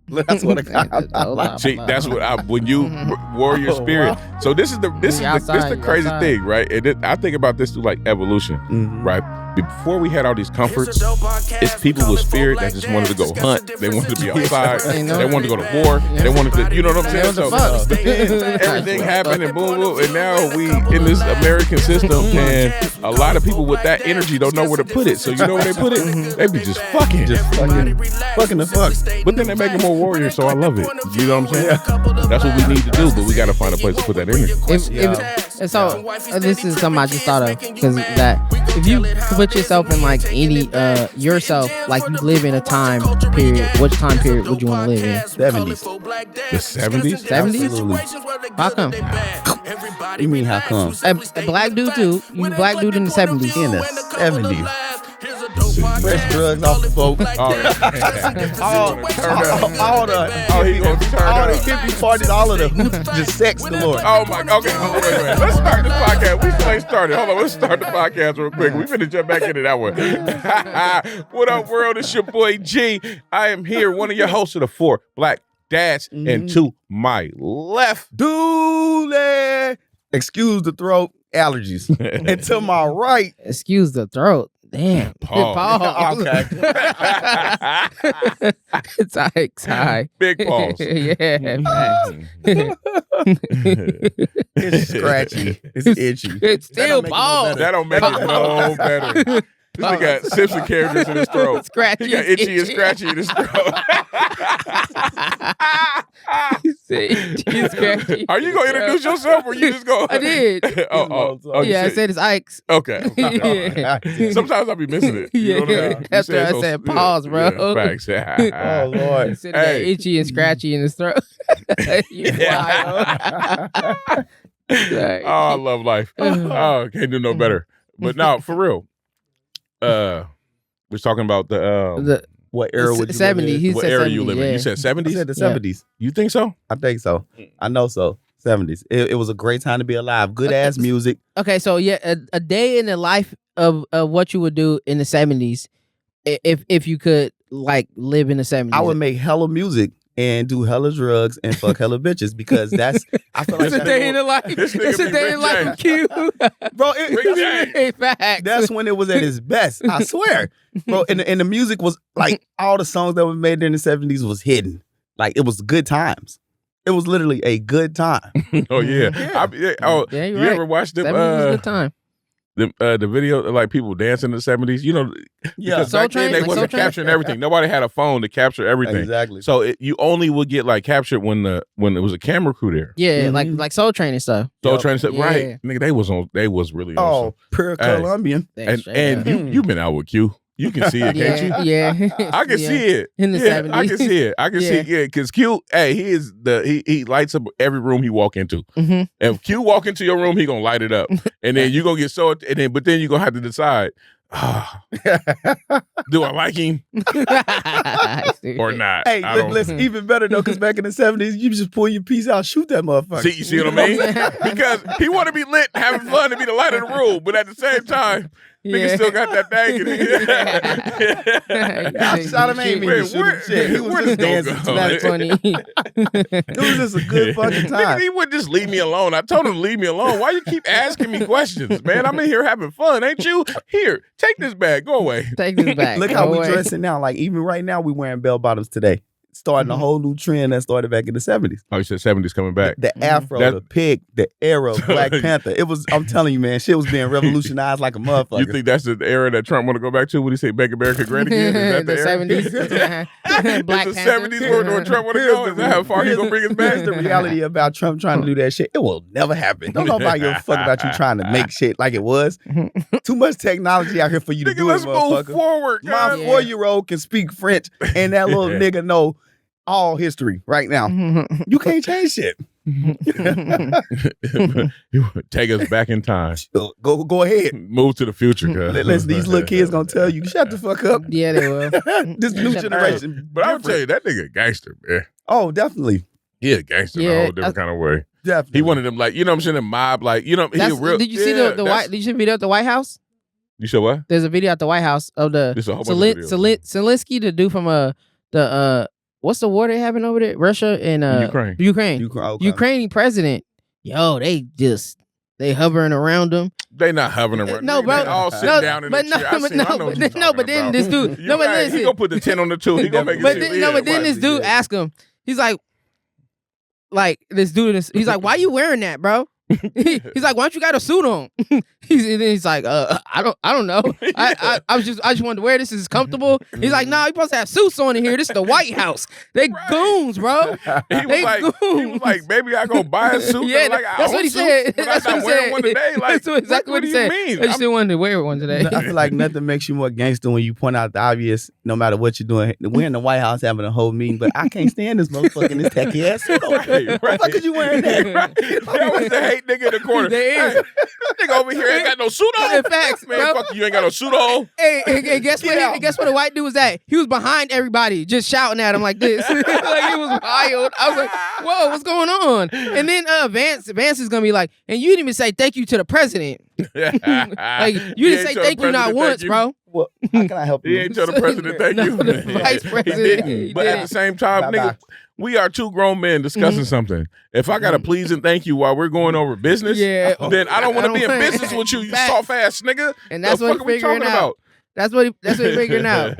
That's what I like. See, that's what when you warrior spirit. So this is the crazy thing, right? And I think about this through like evolution, right? Before we had all these comforts, it's people with spirit that just wanted to go hunt. They wanted to be outside. They wanted to go to war. They wanted to, you know what I'm saying? So but then everything happened and boom, boom, and now we in this American system, and a lot of people with that energy don't know where to put it. So you know where they put it? They be just fucking the fuck. But then they make them more warriors, so I love it. You know what I'm saying? That's what we need to do, but we got to find a place to put that energy. So this is something I just thought of, because that if you put yourself in like any yourself, like you live in a time period, which time period would you want to live in? 70s. The 70s? 70s? How come? You mean how come? A black dude too. You black dude in the 70s. In the 70s. Fresh drugs off the boat. All the hippie parties, all of the just sex galore. Oh my, okay. Wait. Let's start this podcast. We still ain't started. Hold on, let's start the podcast real quick. We finna jump back into that one. What up, world? It's your boy G. I am here, one of your hosts of the 4 Black Dads, and to my left, Doolie. Excuse the throat allergies. And to my right, excuse the throat. Damn. Pause. Okay. It's Ikes. Hi. Big pause. Yeah. It's scratchy. It's itchy. It's still pause. That don't make it no better. This nigga got Simpson characters in his throat. Scratchy. He got itchy and scratchy in his throat. Scratchy. Are you gonna introduce yourself, or you just go? I did. Yeah, I said it's Ikes. Okay. Sometimes I'll be missing it. You know what I mean? After I said pause, bro. Yeah, facts. Oh Lord. He said he got itchy and scratchy in his throat. You wild. I love life. Oh, can't do no better. But no, for real. We're talking about the what era would you 70s. live in? What era you live in? You said 70s? I said the 70s. You think so? I think so. I know so. 70s. It was a great time to be alive. Good ass music. Okay, so a day in the life of what you would do in the 70s, if you could like live in the 70s. I would make hella music and do hella drugs and fuck hella bitches, because that's I feel like it's a day in the life. It's a day in life of Q. Bro, Facts. That's when it was at its best. I swear. Bro, and the music was like all the songs that were made in the 70s was hidden. Like it was good times. It was literally a good time. Oh yeah. You're you right. ever watched them? 70s was a good time. The video of like people dancing in the 70s, you know, because back then they wasn't capturing everything. Nobody had a phone to capture everything. Exactly. So you only would get like captured when it was a camera crew there. Yeah, like Soul Train and stuff. Soul Train stuff, Yeah. right? Nigga, they was really on. Oh, pure Colombian. And you've been out with Q. You can see it, can't you? Yeah. I can see it. In the 70s. I can see it. I can see it. Yeah, because Q, he lights up every room he walk into. Mm-hmm. If Q walk into your room, he gonna light it up. And then you gonna get but then you gonna have to decide, do I like him or not? Hey, listen, even better though, because back in the 70s, you just pull your piece out, shoot that motherfucker. You see what I mean? Because he want to be lit, having fun, to be the light of the room, but at the same time, nigga still got that thing in it. I shot him, ain't mean to shoot him shit. He was just dancing. Not funny. It was just a good fucking time. Nigga, he would just leave me alone. I told him to leave me alone. Why you keep asking me questions, man? I'm in here having fun, ain't you? Here, take this bag. Go away. Take this back. Look how we dressing now. Like even right now, we wearing bell bottoms today. Starting a whole new trend that started back in the 70s. Oh, you said 70s coming back. The afro, the pig, the era, Black Panther. It was, I'm telling you, man, shit was being revolutionized like a motherfucker. You think that's the era that Trump want to go back to when he say Make America Great Again? Is that the 70s. Black It's the 70s where Trump want to go? Is that how far he gonna bring us back? Here's the reality about Trump trying to do that shit. It will never happen. Don't nobody give a fuck about you trying to make shit like it was. Too much technology out here for you to do it, motherfucker. Let's move forward, My 4-year-old can speak French, and that little nigga know all history right now. You can't change shit. Take us back in time. Go ahead. Move to the future. Listen, these little kids gonna tell you, shut the fuck up. Yeah, they will. This new generation. But I'll tell you, that nigga a gangster, man. Oh, definitely. He a gangster in a whole different kind of way. Definitely. He one of them, like, you know what I'm saying, the mob, like, you know, he a real. Did you see the White? Did you see the video at the White House? You said what? There's a video at the White House of the There's a whole bunch of videos. Zelensky, the dude from the what's the war they having over there? Russia and Ukraine. Okay. Ukrainian president. Yo, they hovering around him. They not hovering around. No, bro. They all sit down in the chair. But then this dude. No, but listen. He gonna put the 10 on the 2. He gonna make it. But then this dude asked him. He's like this dude. He's like, why you wearing that, bro? He's like, why don't you got a suit on? He's like, I don't know. I just wanted to wear this. Is it comfortable? He's like, no, you supposed to have suits on in here. This is the White House. They goons, bro. He was like, maybe I go buy a suit. Yeah, like, that's what he said. That's what he said. One today. Like, that's exactly what he said. Mean? I just didn't want to wear one today. I feel like nothing makes you more gangster when you point out the obvious. No matter what you're doing, we're in the White House having a whole meeting, but I can't stand this motherfucker in this tacky ass suit. Right. What the fuck is you wearing that? That was the hate nigga in the corner. There is. Hey, nigga over here ain't got no suit on. Facts, man. bro. Fuck you ain't got no suit on. Hey, guess what? Guess what the white dude was at? He was behind everybody, just shouting at him like this. Like it was wild. I was like, "Whoa, what's going on?" And then Vance is gonna be like, "And you didn't even say thank you to the president. Like you didn't say thank you not once, bro." Well, how can I help you? He ain't tell the president thank you. The vice president. He didn't. But at the same time, nigga, we are two grown men discussing something. If I got to please and thank you while we're going over business, then I don't want to be in business with you, you soft ass nigga. And that's what we're figuring out. That's what he's figuring out.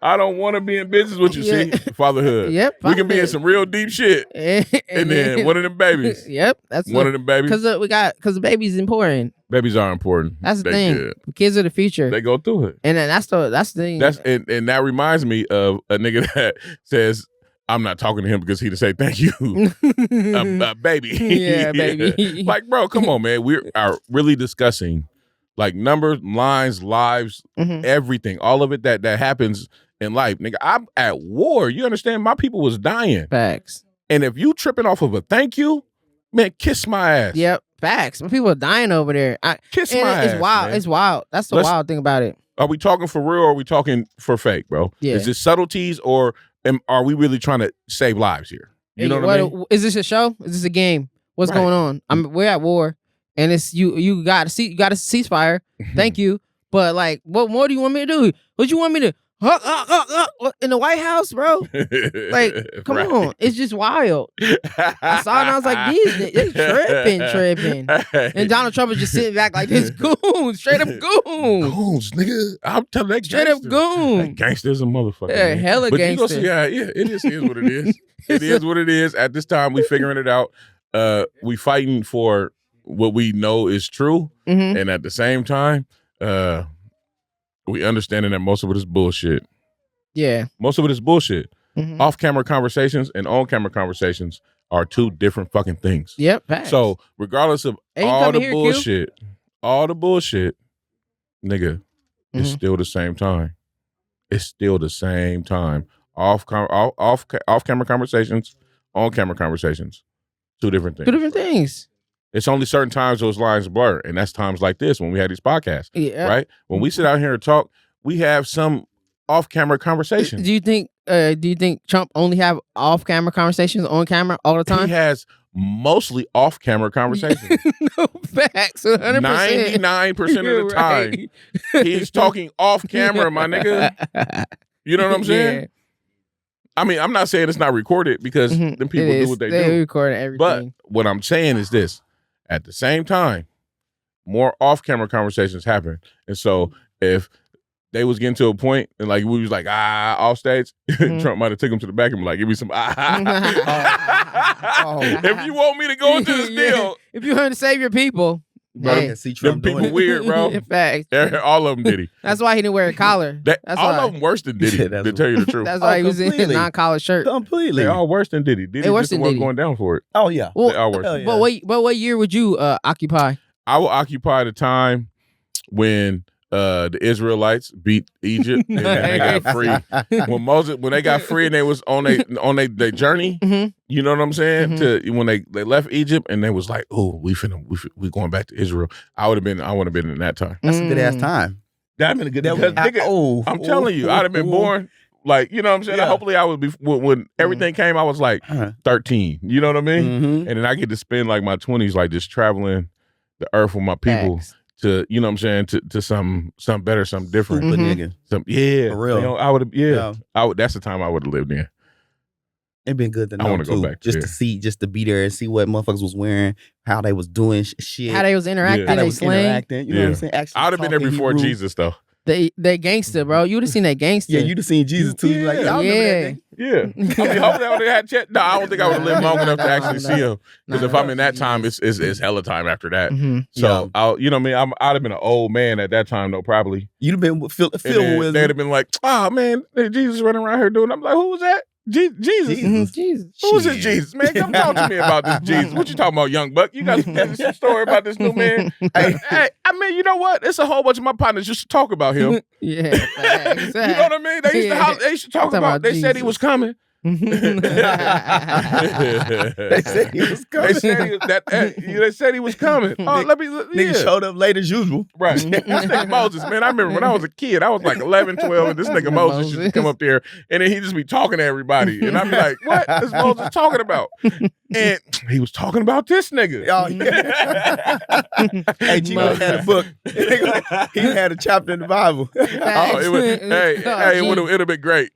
I don't want to be in business with you. See, fatherhood. Yep. We can be in some real deep shit, and then one of them babies. Yep. That's one of them babies. Because the baby's important. Babies are important. That's the thing. Good. Kids are the future. They go through it, and then that's the thing. And that reminds me of a nigga that says, I'm not talking to him because he to say thank you, baby. Yeah, baby. Like, bro, come on, man. We are really discussing like numbers, lines, lives, everything, all of it that happens in life. Nigga, I'm at war. You understand? My people was dying. Facts. And if you tripping off of a thank you, man, kiss my ass. Yep. Facts. My people are dying over there. Kiss my ass. It's wild. Man. It's wild. That's the wild thing about it. Are we talking for real or are we talking for fake, bro? Yeah. Is this subtleties or are we really trying to save lives here? You know what I mean? Is this a show? Is this a game? What's going on? We're at war, and it's you got a ceasefire. Thank you, but like, what more do you want me to do? What you want me to in the White House, bro? Like, come on, it's just wild. I saw it and I was like, they tripping. And Donald Trump is just sitting back like this, goons, straight up goons. Goons, nigga. I'm telling that straight up goons. That gangster's a motherfucker. Yeah, hella but gangster. Yeah, it is what it is. It is what it is. At this time, we figuring it out. We fighting for what we know is true, and at the same time, we understanding that most of it is bullshit. Yeah. Most of it is bullshit. Off-camera conversations and on-camera conversations are two different fucking things. Yep. Facts. So regardless of all the bullshit, nigga, it's still the same time. It's still the same time. Off-camera conversations, on-camera conversations. Two different things. Two different things. It's only certain times those lines blur, and that's times like this when we have these podcasts, right? When we sit out here and talk, we have some off-camera conversations. Do you think Trump only have off-camera conversations on camera all the time? He has mostly off-camera conversations. No, facts. 100%. 99% of the time, he's talking off-camera, my nigga. You know what I'm saying? Yeah. I mean, I'm not saying it's not recorded because them people do what they do. They record everything. But what I'm saying is this. At the same time, more off-camera conversations happen. And so if they was getting to a point and like we was like, off stage, Trump might have took him to the back and be like, give me some If you want me to go into this deal. If you want to save your people. Bro, see Trump them people weird, bro. Facts. All of them did he. That's why he didn't wear a collar. All of them worse than Diddy, to tell you the truth. That's why he was in his non-collar shirt. Completely. They all worse than Diddy. Diddy just the one going down for it. Oh, yeah. Well, they all worse. Yeah. But what year would you occupy? I will occupy the time when the Israelites beat Egypt and they got free. When they got free and they was on their journey, you know what I'm saying? To when they left Egypt and they was like, oh, we going back to Israel. I would have been in that time. That's a good ass time. That'd been a good nigga. I'm telling you, I'd have been born. Like, you know what I'm saying? Yeah. Hopefully I would be, when everything came, I was like 13. You know what I mean? And then I get to spend like my 20s like just traveling the earth with my people. to, you know what I'm saying, to something better, something different. Super nigga. For real. You know, I would have, that's the time I would have lived in. It'd been good to know, I want to go back just to see, just to be there and see what motherfuckers was wearing, how they was doing shit. How they was interacting, how they they was slang. interacting. You know what I'm saying? Actually, I would have been there before Hebrew. Jesus, though. They gangster, bro. You would have seen that gangster. Yeah, you'd have seen Jesus too. Yeah. Like, y'all remember that day? Yeah. I mean, hopefully I would have had chat. No, I don't think I would have lived long enough to actually see him. Because if I'm in that time, it's hella time after that. Mm-hmm. So, you know what I mean? I'd have been an old man at that time, though, probably. You'd have been filled with wisdom. They'd have been like, oh, man, Jesus running around here doing. I'm like, who was that? Jesus. Jesus. Who's this Jesus? Man, come talk to me about this Jesus. What you talking about, young buck? You got some story about this new man? Hey, I mean, you know what? It's a whole bunch of my partners used to talk about him. Yeah. You know what I mean? They used to talk about they said he was coming. They said he was coming. They said he was coming. Oh, Nigga showed up late as usual. Right. This nigga Moses, man. I remember when I was a kid, I was like 11, 12, and this nigga Moses used to come up there, and then he just be talking to everybody. And I'd be like, what is Moses talking about? And he was talking about this nigga. Oh, yeah. Hey, Chico had a book. He had a chapter in the Bible. It would have been great.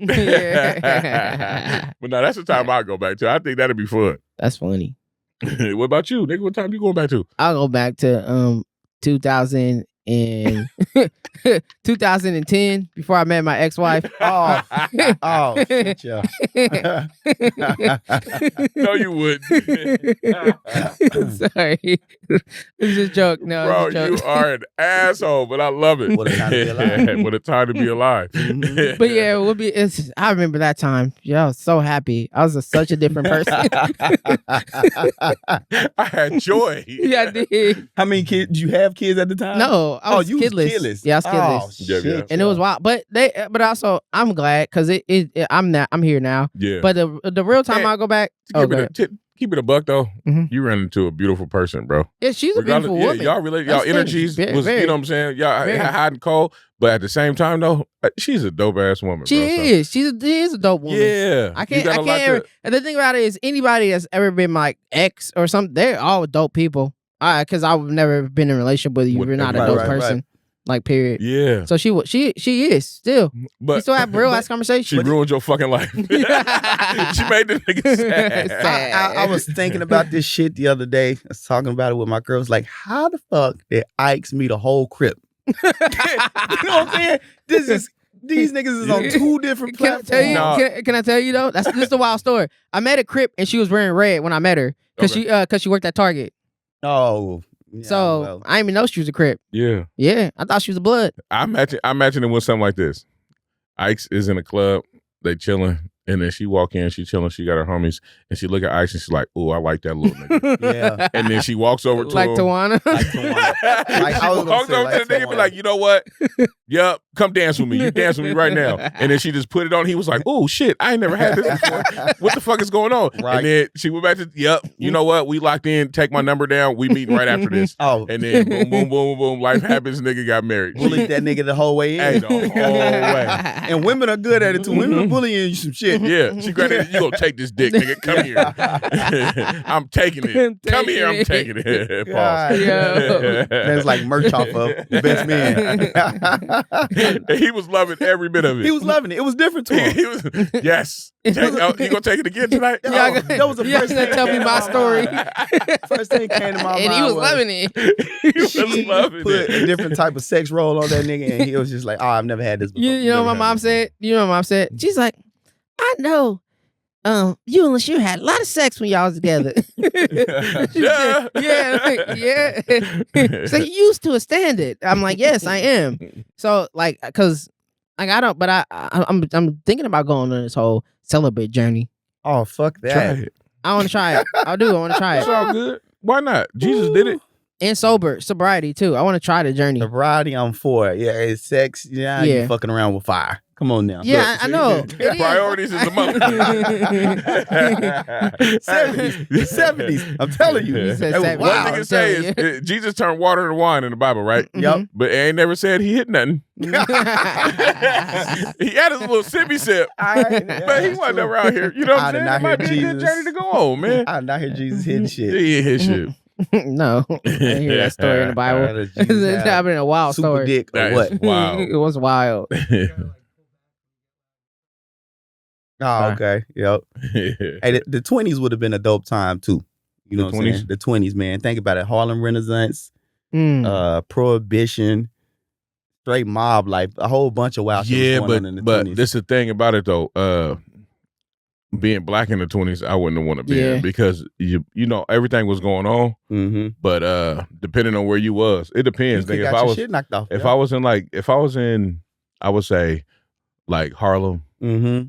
But no, that's the time I'll go back to. I think that'd be fun. That's funny. What about you, nigga? What time you going back to? I'll go back to 2010 before I met my ex-wife. Oh, shit, yeah. No, you wouldn't. Sorry. It's just a joke. No, bro, it's a joke. you are an asshole, but I love it. What a time to be alive. What a time to be alive. But yeah, it would be. I remember that time. Yeah, I was so happy. I was such a different person. I had joy. Yeah, I did. How many kids? Did you have kids at the time? No, I was you kidless. was kidless. Yeah, I was kidless. Oh, shit. Yeah. And it was wild, but also I'm glad because I'm here now. Yeah. But the real time I'll go back. Keep it a buck though. Mm-hmm. You ran into a beautiful person, bro. Yeah, she's a beautiful woman. Y'all relate. Y'all energies was, you know what I'm saying? Y'all hot and cold, but at the same time though, she's a dope ass woman. She is. She is a dope woman. Yeah. I can't. And the thing about it is, anybody that's ever been my ex or something, they're all dope people. Because I've never been in a relationship with you. You're not a dope person. Right. Like, period. Yeah. So she is still. But you still have real ass conversations. She ruined your fucking life. She made the nigga sad. I was thinking about this shit the other day. I was talking about it with my girls. Like, how the fuck did Ikes meet a whole Crip? You know what I'm saying? These niggas is on two different platforms. Can I tell you though? This is a wild story. I met a Crip and she was wearing red when I met her because she worked at Target. Oh. Yeah, so I didn't even know she was a Crip. Yeah. Yeah. I thought she was a blood. I imagine it was something like this. Ikes is in a club, they chilling, and then she walk in, she chilling, she got her homies, and she look at Ikes and she's like, "Ooh, I like that little nigga." Yeah. And then she walks over to like him. Tawana. Like Tawana. She walks over to the nigga and be like, "You know what? Yup, come dance with me. You dance with me right now." And then she just put it on. He was like, "Oh shit, I ain't never had this before. What the fuck is going on?" Right. And then she went back to, "Yup, you know what? We locked in. Take my number down. We meeting right after this." Oh. And then boom, boom, boom, boom. Life happens. Nigga got married. Bullied that nigga the whole way in. Hey, the whole way. And women are good at it too. Women are bullying you some shit. Yeah. She grabbed it. You gonna take this dick, nigga? Come here. I'm taking it. Come here. I'm taking it. Pause. That's like merch off of Best Man. He was loving every bit of it. He was loving it. It was different to him. He was, yes. You gonna take it again tonight? Yeah, that was the first thing. Tell me my story. First thing came to my mind. And he was loving it. She put a different type of sex roll on that nigga, and he was just like, "Oh, I've never had this before." You know what my mom said? She's like, "I know. You and LaShure had a lot of sex when y'all was together." Yeah. Yeah. So you used to a standard. I'm like, yes, I am. So like, cause like I'm thinking about going on this whole celibate journey. Oh fuck that! Try it. I want to try it. I want to try it. It's all good. Why not? Jesus did it. And sobriety too. I want to try the journey. Sobriety, I'm for it. Yeah, it's sex. Yeah, you fucking around with fire. Come on now. Yeah, I know. Priorities is a mother. 70s. I'm telling you. He said 70s. One thing to say is Jesus turned water into wine in the Bible, right? Yep. But it ain't never said he hit nothing. He had his little sippy sip. But he wasn't around here. You know what I'm saying? It might be a good journey to go on, man. I did not hear Jesus hitting shit. He hit shit. No, I didn't hear that story in the Bible. It's happened a wild super story. Dick or what? Wow. It was wild. Oh, okay. Yep. Hey, the 20s would have been a dope time too. You know what I'm saying? The 20s, man. Think about it. Harlem Renaissance, Prohibition, straight mob life, a whole bunch of wild shit was going on in the 20s. But this is the thing about it though. Being black in the 20s, I wouldn't want to be in because you know everything was going on. Mm-hmm. But depending on where you was, it depends. You got your shit knocked off. If I was in, I would say like Harlem,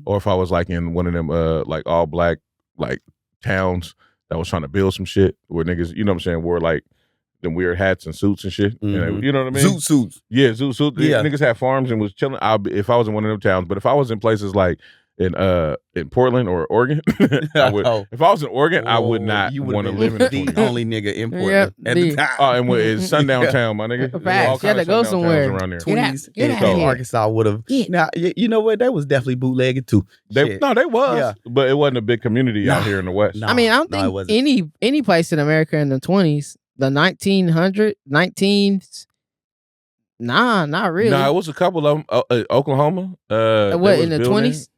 or if I was like in one of them like all black like towns that was trying to build some shit where niggas, you know what I'm saying, wore like them weird hats and suits and shit. And you know what I mean? Zoot suits. Yeah, zoot suits. Yeah. Niggas had farms and was chilling. If I was in one of them towns, but if I was in places like in Portland or Oregon, I would. If I was in Oregon, I would not want to live in the 20s. The only nigga in Portland at the time. Oh, and it's sundown town, my nigga. Facts. You had to go somewhere around there. 20s in Arkansas would have. Now you know what? They was definitely bootlegging too. They was, but it wasn't a big community out here in the West. I mean, I don't think any place in America in the 20s, the 19s. Nah, not really. Nah, it was a couple of them. Oklahoma. What in the 20s?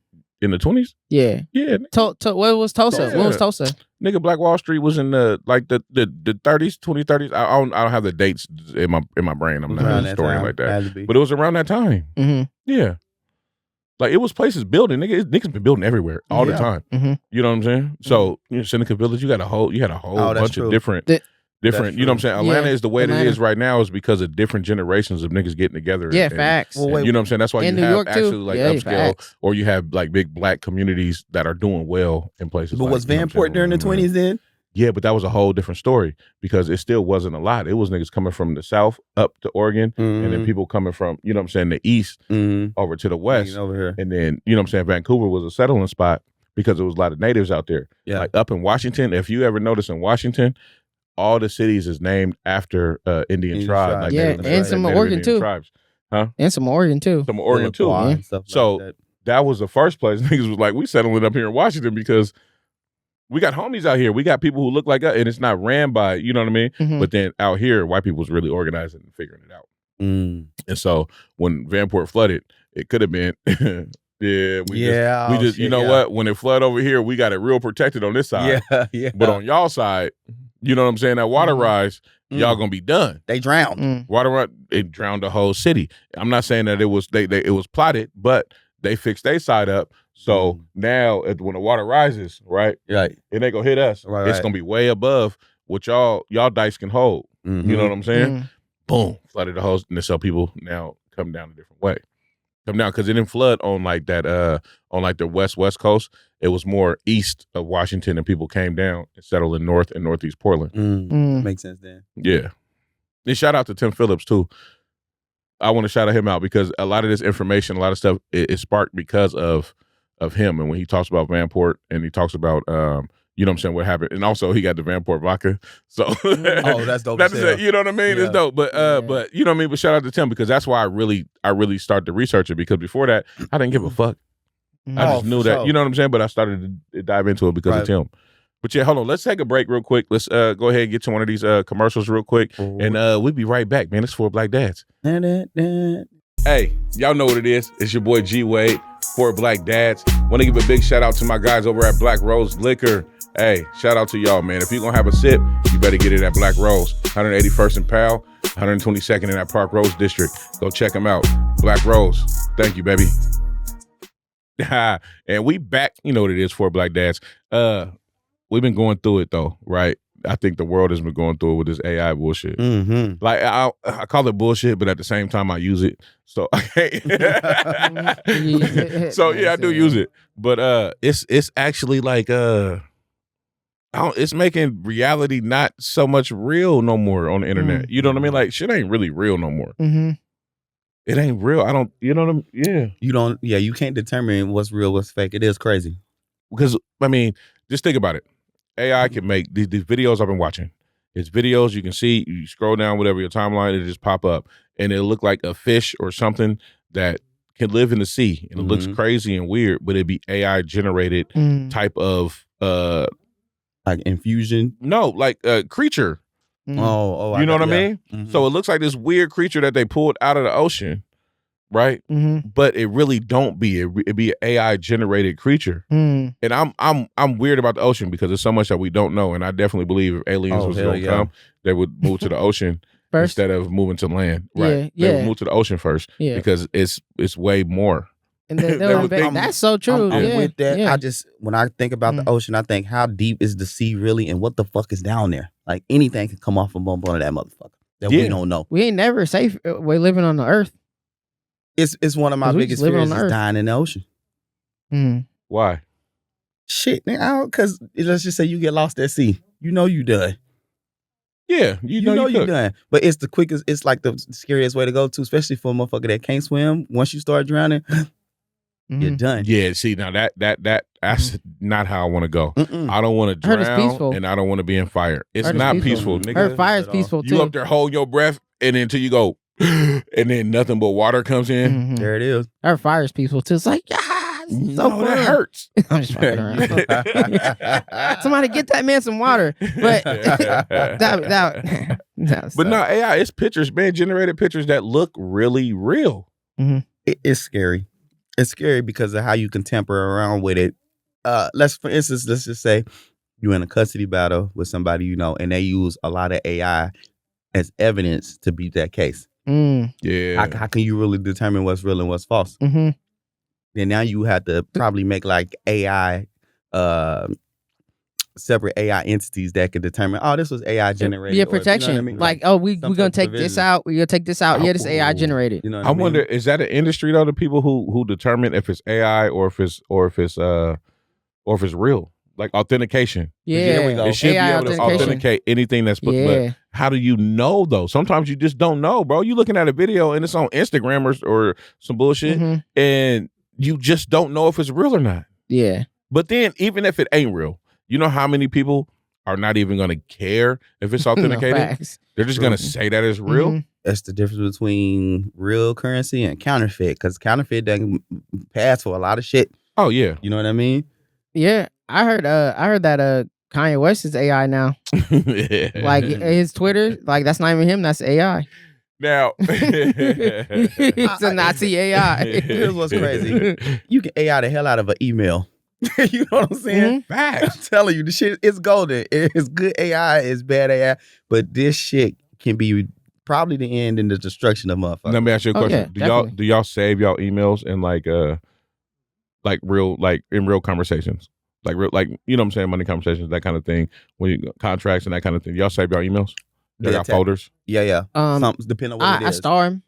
In the 20s? Yeah. Yeah. What was Tulsa? What was Tulsa? Nigga, Black Wall Street was in the 30s, 2030s. I don't have the dates in my brain. I'm not a historian like that. But it was around that time. Mm-hmm. Yeah. Like it was places building. Niggas been building everywhere all the time. Mm-hmm. You know what I'm saying? So Seneca Village, you had a whole bunch of different. Different, you know what I'm saying? Atlanta is the way that it is right now is because of different generations of niggas getting together. Yeah, facts. You know what I'm saying? That's why you have actually like upscale, or you have like big black communities that are doing well in places. But was Vanport during the 20s then? Yeah, but that was a whole different story because it still wasn't a lot. It was niggas coming from the South up to Oregon, and then people coming from, you know what I'm saying, the East over to the West. Over here. And then, you know what I'm saying, Vancouver was a settling spot because there was a lot of natives out there. Yeah. Like up in Washington, if you ever notice in Washington, all the cities is named after Indian tribes. Like and some Oregon too. Tribes. Huh? And some Oregon too. Some Oregon too. Yeah. So that was the first place niggas was like, we settling up here in Washington because we got homies out here. We got people who look like us, and it's not ran by, you know what I mean? Mm-hmm. But then out here, white people was really organizing and figuring it out. And so when Vanport flooded, it could have been we just you know what? When it flood over here, we got it real protected on this side. Yeah. But on y'all side, you know what I'm saying? That water rise, y'all gonna be done. They drowned. Water run, it drowned the whole city. I'm not saying that it was it was plotted, but they fixed their side up. So now when the water rises, right, it ain't gonna hit us. Right, it's gonna be way above what y'all dice can hold. You know what I'm saying? Boom, flooded the whole, and so people now come down a different way. Come down because it didn't flood on like that on like the west coast. It was more east of Washington, and people came down and settled in north and northeast Portland. Makes sense then. Yeah. And shout out to Tim Phillips too. I want to shout out him out because a lot of this information, a lot of stuff, it sparked because of him. And when he talks about Vanport and he talks about you know what I'm saying, what happened. And also he got the Vanport vodka. So that's dope. You know what I mean? Yeah. It's dope. But but you know what I mean? But shout out to Tim because that's why I really started to research it, because before that I didn't give a fuck. I just knew that, you know what I'm saying? But I started to dive into it because of Tim. But yeah, hold on. Let's take a break real quick. Let's go ahead and get to one of these commercials real quick. And we'll be right back, man. It's for Black Dads. Hey, y'all know what it is. It's your boy G Wade for Black Dads. Want to give a big shout out to my guys over at Black Rose Liquor. Hey, shout out to y'all, man. If you're going to have a sip, you better get it at Black Rose. 181st and Powell, 122nd in that Park Rose District. Go check them out. Black Rose. Thank you, baby. And we back. You know what it is for Black Dads. We've been going through it, though, right? I think the world has been going through it with this AI bullshit. Like, I call it bullshit, but at the same time, I use it. So, so yeah, I do use it. But it's actually like... it's making reality not so much real no more on the internet. You know what I mean? Like, shit ain't really real no more. It ain't real. I don't, you know what I mean? Yeah. You can't determine what's real, what's fake. It is crazy. Because, I mean, just think about it. AI can make these videos I've been watching. It's videos you can see, you scroll down, whatever your timeline, it just pop up. And it'll look like a fish or something that can live in the sea. And it looks crazy and weird, but it'd be AI generated type of... like infusion? No, like a creature. Oh, you know what I mean? Mm-hmm. So it looks like this weird creature that they pulled out of the ocean, right? Mm-hmm. But it really don't be. It be an AI generated creature. Mm. And I'm weird about the ocean because there's so much that we don't know. And I definitely believe if aliens was going to come, they would move to the ocean first instead of moving to land. Right? Yeah. They would move to the ocean first because it's way more. And that's so true. I'm with that. Yeah. I just, when I think about the ocean, I think, how deep is the sea really, and what the fuck is down there? Like, anything can come off a bump onto that motherfucker that we don't know. We ain't never safe. We're living on the earth. It's one of my biggest fears is dying in the ocean. Why? Shit, because let's just say you get lost at sea. You know you done. Yeah, you know you done. But it's the quickest, it's like the scariest way to go to, especially for a motherfucker that can't swim. Once you start drowning, you're done. Yeah, see, now that's not how I want to go. I don't want to drown, and I don't want to be in fire. It's not peaceful, nigga. Fire is peaceful too. You up there holding your breath, and then until you go, and then nothing but water comes in. There it is. Our fire is peaceful too. It's like, that hurts. I'm just fucking around. Somebody get that man some water. But but no, AI, it's pictures, man, generated pictures that look really real. It's scary. It's scary because of how you can tamper around with it. For instance, let's just say you're in a custody battle with somebody you know, and they use a lot of AI as evidence to beat that case. Yeah. How can you really determine what's real and what's false? Then now you have to probably make like AI, separate AI entities that could determine, oh, this was AI generated. Yeah, protection. You know what I mean? Like, oh, we're going to take this out. We're going to take this out. Yeah, this AI generated. You know I wonder, is that an industry though? The people who determine if it's AI or if it's real, like authentication. Yeah, it should AI be able to authenticate anything that's put. Yeah. But how do you know though? Sometimes you just don't know, bro. You looking at a video and it's on Instagram or some bullshit, and you just don't know if it's real or not. Yeah. But then even if it ain't real, you know how many people are not even going to care if it's authenticated? No, they're just going to say that it's real. That's the difference between real currency and counterfeit, because counterfeit doesn't pass for a lot of shit. Oh yeah. You know what I mean? Yeah. I heard that Kanye West is AI now. Like his Twitter, like that's not even him, that's AI. Now, it's a Nazi AI. Here's what's crazy. You can AI the hell out of an email. You know what I'm saying? Facts. I'm telling you, the shit is golden. It's good AI, it's bad AI, but this shit can be probably the end and the destruction of motherfuckers. Let me ask you a question. Yeah, do y'all save y'all emails in like real conversations? Like real, like, you know what I'm saying, money conversations, that kind of thing, when you contracts and that kind of thing. Y'all save y'all emails? Y'all got folders? Yeah. Something depending on what it is. I star him.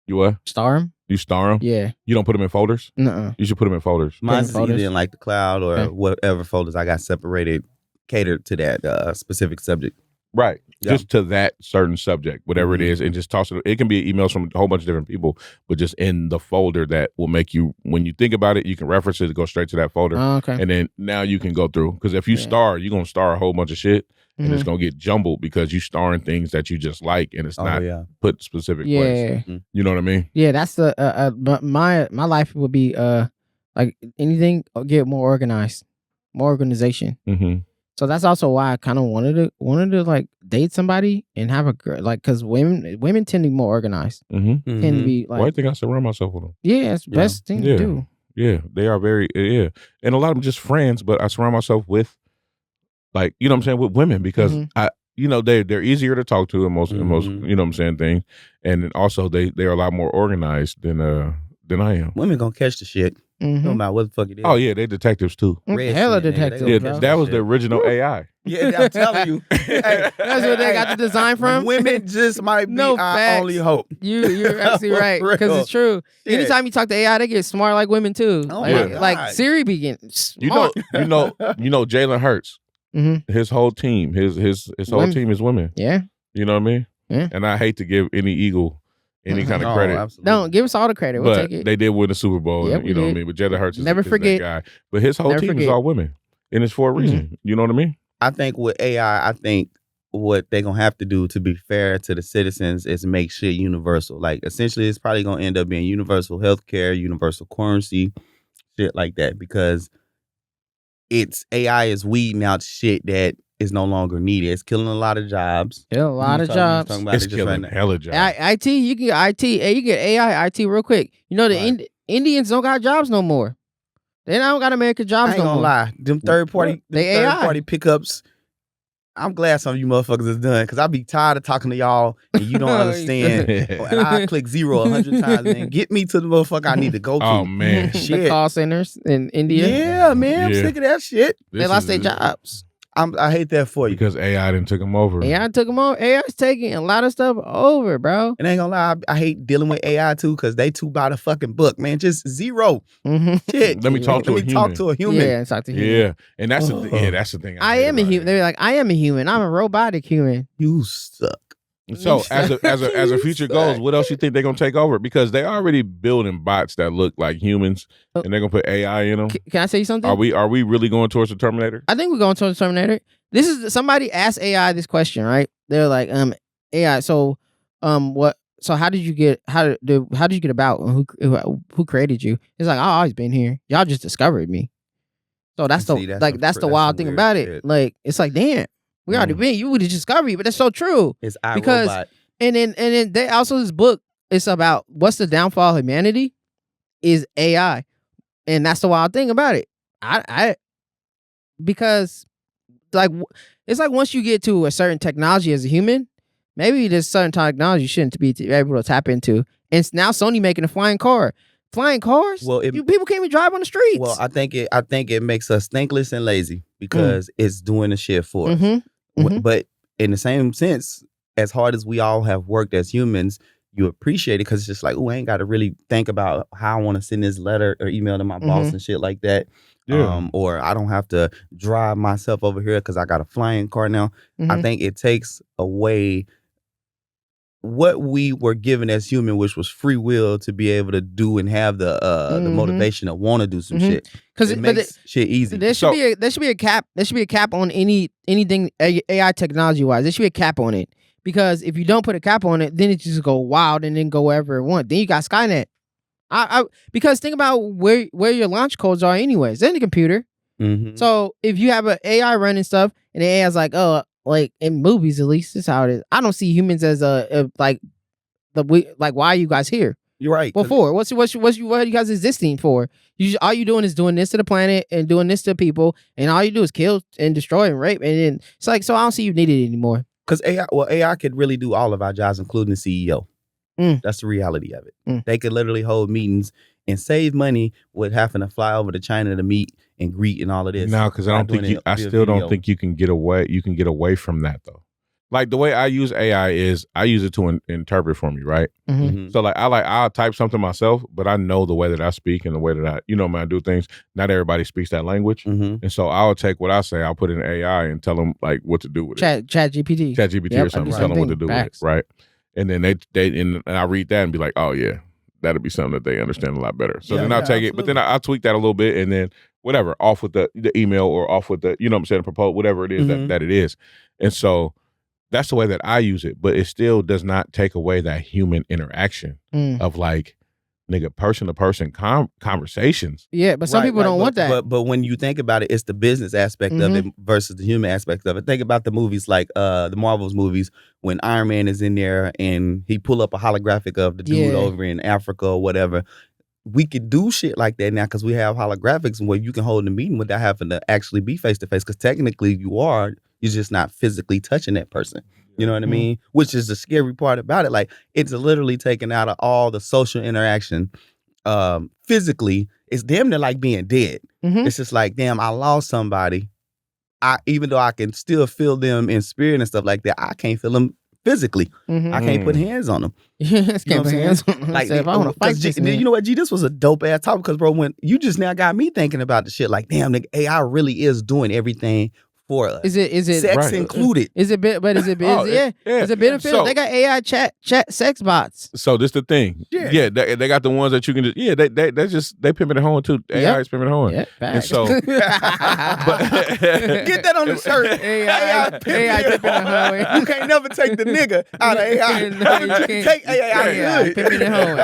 You what? Star him. You star them? Yeah. You don't put them in folders? Nuh-uh. You should put them in folders. Mine's either in like the cloud or whatever folders I got separated, catered to that specific subject. Right. Yeah. Just to that certain subject, whatever it is, and just toss it. It can be emails from a whole bunch of different people, but just in the folder that will make you, when you think about it, you can reference it to go straight to that folder. Okay. And then now you can go through. Because if you star, you're going to star a whole bunch of shit. And it's going to get jumbled because you starring things that you just like, and it's not put specific place. You know what I mean? Yeah, that's my life would be like anything get more organized, more organization. So that's also why I kind of wanted to like date somebody and have a girl, like, because women tend to be more organized. Tend to be like, why do you think I surround myself with them? Yeah, it's the best thing to do. Yeah, they are very and a lot of them just friends, but I surround myself with, like, you know what I'm saying, with women, because they're easier to talk to and most you know what I'm saying, things, and then also they are a lot more organized than I am. Women gonna catch the shit. No matter what the fuck it is. Oh yeah, they detectives too. Hella detectives. Yeah, that was the original AI. Yeah, I'm telling you. That's where they got the design from. Women just might be our only hope. You're actually right, because it's true. Yeah. Anytime you talk to AI, they get smart like women too. Oh like Siri begins smart. You know Jalen Hurts. His whole team, his whole team is women. Yeah. You know what I mean? Yeah. And I hate to give any eagle any kind of credit. Absolutely. Don't give us all the credit. We'll take it. They did win the Super Bowl. Yep, and, you know what I mean? But Jalen Hurts is that guy. But his whole team is all women. And it's for a reason. You know what I mean? I think with AI, what they're going to have to do, to be fair to the citizens, is make shit universal. Like, essentially, it's probably going to end up being universal healthcare, universal currency, shit like that. Because AI is weeding out shit that is no longer needed. It's killing a lot of jobs. Yeah, a lot of jobs. It's killing hella jobs. IT, you can get IT. Hey, you get AI, IT real quick. You know the Indians don't got jobs no more. They don't got American jobs I ain't no more. gonna lie. Them third party pickups. I'm glad some of you motherfuckers is done because I be tired of talking to y'all and you don't understand. And I click 0 100 times, man. Get me to the motherfucker I need to go to. Oh man, The call centers in India. Yeah, man. I'm sick of that shit. They lost their jobs. I hate that for you. Because AI done took them over. AI took them over. AI's taking a lot of stuff over, bro. And I ain't gonna lie, I hate dealing with AI too because they too by the fucking book, man. Just 0. Shit. Let me talk to a human. Talk to a human. Yeah, talk to a human. Yeah, and that's the thing. I am a human. They're like, I am a human. I'm a robotic human. You suck. So as a future goes, what else you think they're gonna take over? Because they already building bots that look like humans, and they're gonna put AI in them. Can I say something? Are we really going towards the Terminator? I think we're going towards the Terminator. This is somebody asked AI this question, right? They're like, AI. So, what? So how did you get? How did you get about? Who created you? It's like I've always been here. Y'all just discovered me. So that's the wild thing about it. Shit. Like it's like, damn. We already been. You would have discovered me, but that's so true. It's because iRobot. and then they also this book. It's about what's the downfall of humanity is AI, and that's the wild thing about it. I because like it's like once you get to a certain technology as a human, maybe there's certain technology you shouldn't be able to tap into. And now Sony making a flying car. Flying cars? Well, people can't even drive on the streets. Well, I think it makes us thankless and lazy because it's doing the shit for us. But in the same sense, as hard as we all have worked as humans, you appreciate it because it's just like, oh, I ain't got to really think about how I want to send this letter or email to my boss and shit like that. Yeah. Or I don't have to drive myself over here because I got a flying car now. I think it takes away what we were given as human, which was free will to be able to do and have the motivation to want to do some shit. Because it makes shit easy. There should be a cap. There should be a cap on anything AI technology wise. There should be a cap on it. Because if you don't put a cap on it, then it just go wild and then go wherever it wants. Then you got Skynet. Because think about where your launch codes are anyways. They're in the computer. So if you have an AI running stuff and the AI is like, oh, like in movies at least, this is how it is. I don't see humans as why are you guys here? You're right. What for? What are you guys existing for? All you doing is doing this to the planet and doing this to people, and all you do is kill and destroy and rape, and then it's like, so I don't see you need it anymore. Because AI could really do all of our jobs, including the CEO. That's the reality of it. They could literally hold meetings and save money with having to fly over to China to meet and greet and all of this. No, because I still don't think you can get away. You can get away from that though. Like the way I use AI is I use it to interpret for me, right? So I'll type something myself, but I know the way that I speak and the way that I do things. Not everybody speaks that language, and so I'll take what I say, I'll put it in AI and tell them like what to do with it. Chat GPT or something. Tell them what to do with it, right? And then and I read that and be like, oh yeah, that'll be something that they understand a lot better. So then I'll take it, but then I tweak that a little bit, and then whatever, off with the email or off with the, you know what I'm saying, proposal, whatever it is that it is. And so that's the way that I use it, but it still does not take away that human interaction of like, nigga, person-to-person conversations. Yeah, but some people don't want that. But when you think about it, it's the business aspect of it versus the human aspect of it. Think about the movies like the Marvel's movies when Iron Man is in there and he pull up a holographic of the dude over in Africa or whatever. We could do shit like that now because we have holographics where you can hold a meeting without having to actually be face-to-face because technically you're just not physically touching that person. You know what I mean? Which is the scary part about it. Like, it's literally taken out of all the social interaction. Physically, it's damn near like being dead. It's just like, damn, I lost somebody. Even though I can still feel them in spirit and stuff like that, I can't feel them physically. I can't put hands on them. Can't put hands on them. Like, if I want to fight this man. You know what, G? This was a dope ass topic because, bro, when you just now got me thinking about the shit, like, damn, the AI really is doing everything for us. Is it sex included? Is it but is it yeah. Is it benefit? So, they got AI chat sex bots. So this the thing. Yeah, they got the ones that you can just they pimping the home too. AI is pimping the home. Yeah, and so get that on the shirt. AI pimping the home. You can't never take the nigga out of AI. No, you can't take AI out of hood. Pimping the home.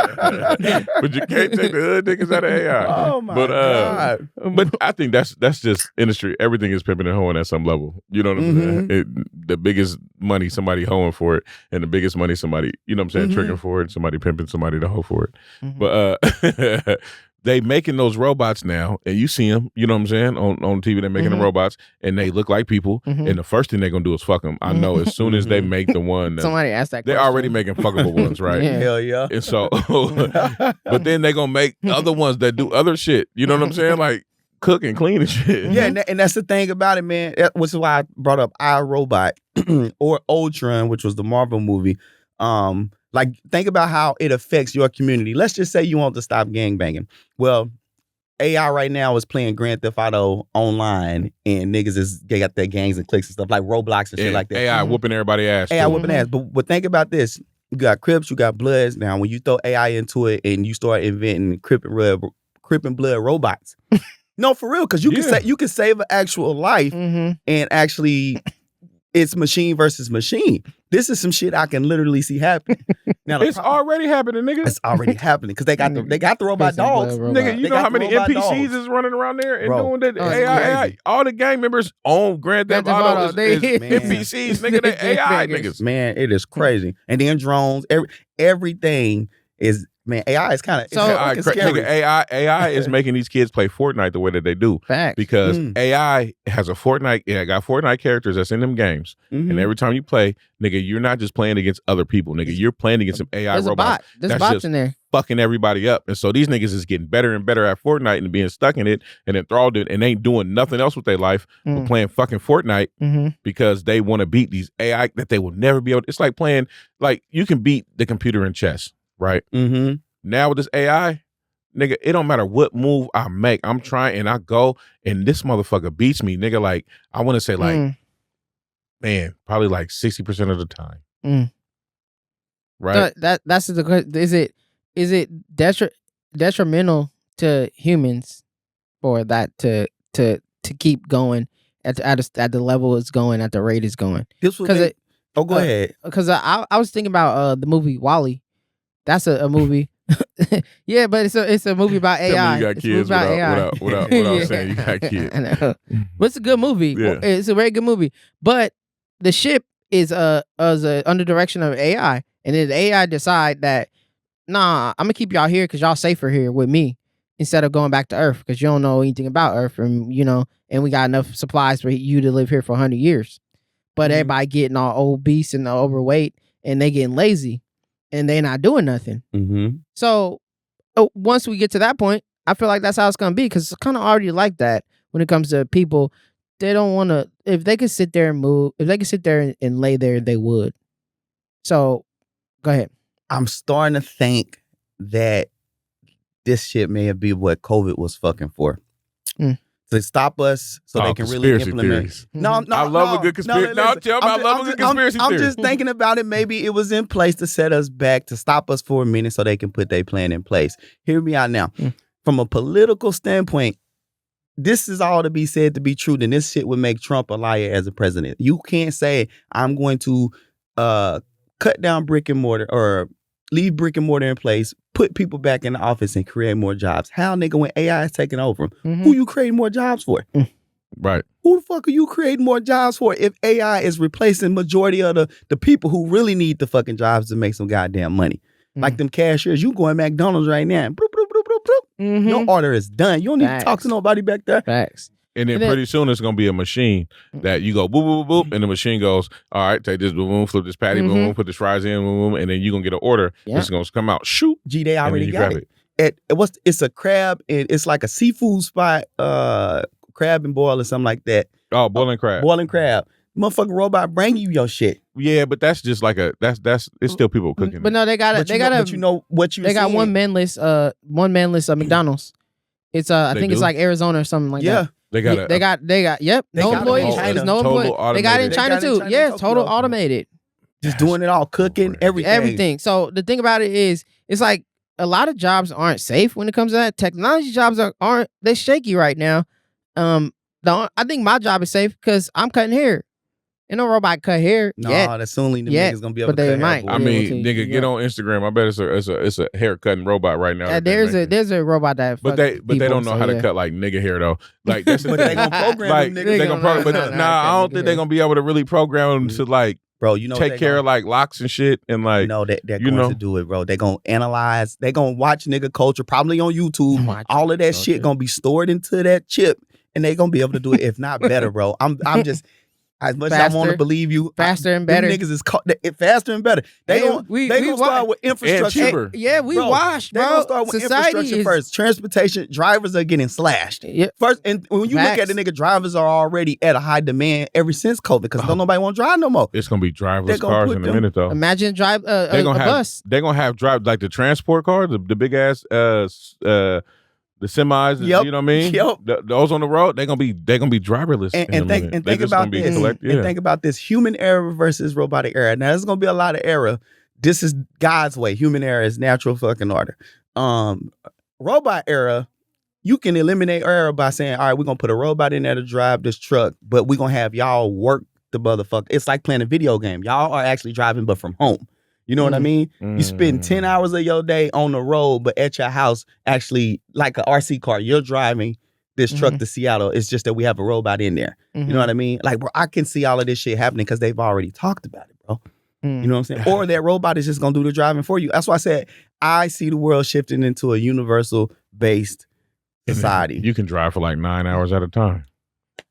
But you can't take the hood niggas out of AI. Oh my God. But I think that's just industry. Everything is pimping the home at some some level. You know what I'm saying? The biggest money somebody hoeing for it, and the biggest money somebody, you know what I'm saying, tricking for it, somebody pimping somebody to hoe for it. But they making those robots now, and you see them, you know what I'm saying, on TV. They're making the robots, and they look like people, and the first thing they're gonna do is fuck them. I know as soon as they make the one, somebody asked that they're question. already making fuckable ones, right? Hell yeah. And so, but then they gonna make other ones that do other shit. You know what I'm saying? Like cook and clean and shit. Yeah, and that's the thing about it, man. Which is why I brought up iRobot or Ultron, which was the Marvel movie. Like, think about how it affects your community. Let's just say you want to stop gangbanging. Well, AI right now is playing Grand Theft Auto online, and niggas they got their gangs and cliques and stuff like Roblox and shit like that. AI whooping everybody's ass. AI whooping ass. But think about this. You got Crips, you got Bloods. Now, when you throw AI into it and you start inventing Crip and Blood robots. No, for real, because you can save an actual life and actually it's machine versus machine. This is some shit I can literally see happen. Now already happening, nigga. It's already happening because they got the robot dogs. Nigga, you know how many NPCs is running around there and doing that AI? All the gang members on Grand Theft Auto is NPCs, nigga. They AI niggas. Man, it is crazy. And then drones, everything is. Man, AI is kind of scary. AI is making these kids play Fortnite the way that they do. Facts. Because AI has a Fortnite, got Fortnite characters that's in them games. And every time you play, nigga, you're not just playing against other people, nigga. You're playing against some AI robots. There's bots in there. Fucking everybody up. And so these niggas is getting better and better at Fortnite and being stuck in it and enthralled in it and ain't doing nothing else with their life but playing fucking Fortnite because they want to beat these AI that they will never be able to. It's like playing, like you can beat the computer in chess. Right. Now with this AI, nigga, it don't matter what move I make. I'm trying and I go and this motherfucker beats me, nigga. Like I want to say, like, man, probably like 60% of the time. Right. So that's the question. Is it detrimental to humans for that to keep going at the level it's going, at the rate it's going? Go ahead. Because I was thinking about the movie WALL-E. That's a movie. Yeah, but it's a movie about AI. Tell me you got kids without saying you got kids. I know. But it's a good movie. Yeah. It's a very good movie. But the ship is under direction of AI. And then the AI decide that, nah, I'm going to keep y'all here because y'all safer here with me instead of going back to Earth because you don't know anything about Earth. And, and we got enough supplies for you to live here for 100 years. But everybody getting all obese and overweight and they getting lazy. And they're not doing nothing. So once we get to that point, I feel like that's how it's going to be because it's kind of already like that when it comes to people. They don't want to, if they could sit there and move, if they could sit there and lay there, they would. So go ahead. I'm starting to think that this shit may be what COVID was fucking for. To stop us so they can really implement. Theories. No, I love a good conspiracy. I love a good conspiracy theory. I'm just thinking about it. Maybe it was in place to set us back, to stop us for a minute so they can put their plan in place. Hear me out now. From a political standpoint, this is all to be said to be true. Then this shit would make Trump a liar as a president. You can't say, I'm going to cut down brick and mortar or leave brick and mortar in place, put people back in the office and create more jobs. How, nigga, when AI is taking over, who you creating more jobs for? Right. Who the fuck are you creating more jobs for if AI is replacing majority of the people who really need the fucking jobs to make some goddamn money? Like them cashiers, you go in McDonald's right now, bloop, bloop, bloop, bloop, bloop. Your order is done. You don't need to talk to nobody back there. Facts. And then pretty soon it's gonna be a machine that you go boop boop boop, and the machine goes, all right, take this boom boom, flip this patty boom boom, put this fries in boom boom, and then you gonna get an order. It's gonna come out, shoot. Gee, they already got it. It's a crab and it's like a seafood spot, crab and boil or something like that. Oh, boiling crab. Boiling crab. Motherfucking robot bring you your shit. Yeah, but that's just like it's still people cooking. But no, they got one manless McDonald's. It's I think it's like Arizona or something like that. They got no employees. There's no employees. They got it in China too. Yeah, total automated. Just doing it all, cooking, everything. So the thing about it is, it's like a lot of jobs aren't safe when it comes to that. Technology jobs aren't. They're shaky right now. I think my job is safe because I'm cutting hair. Ain't no robot cut hair. No, yet. that's only the Yet, niggas gonna be able but to they cut hair, might. boy. I Yeah, mean, yeah. nigga, get on Instagram. I bet it's a hair cutting robot right now. that they making. There's a robot that. But they don't know how to cut like nigga hair though. Like that's the But thing. they gonna program like them they niggas. gonna program. But I don't think they're gonna be able to really program them to like Bro, you know take care of like locks and shit and like. No, they're going to do it, bro. They're gonna analyze. They're gonna watch nigga culture, probably on YouTube. All of that shit gonna be stored into that chip, and they're gonna be able to do it, if not better, bro. I'm just. As much as I want to believe you, faster and better. Niggas is faster and better. They gonna start with infrastructure. And cheaper. Yeah, we washed, bro. They gonna start with infrastructure first. Transportation drivers are getting slashed. Yep. First, and when you look at the nigga, drivers are already at a high demand ever since COVID because don't nobody want to drive no more. It's gonna be driverless cars in a minute though. Imagine drive a bus. They're gonna have drive like the transport cars, the big ass the semis, you know what I mean? Yep. Those on the road, they're gonna be driverless. And think about this. And think about this: human error versus robotic error. Now, there's gonna be a lot of error. This is God's way. Human error is natural fucking order. Robot error, you can eliminate error by saying, all right, we're gonna put a robot in there to drive this truck, but we're gonna have y'all work the motherfucker. It's like playing a video game. Y'all are actually driving, but from home. You know what I mean? You spend 10 hours of your day on the road, but at your house, actually, like an RC car, you're driving this truck to Seattle. It's just that we have a robot in there. You know what I mean? Like, bro, I can see all of this shit happening because they've already talked about it, bro. You know what I'm saying? Or that robot is just going to do the driving for you. That's why I said I see the world shifting into a universal-based society. You can drive for like 9 hours at a time.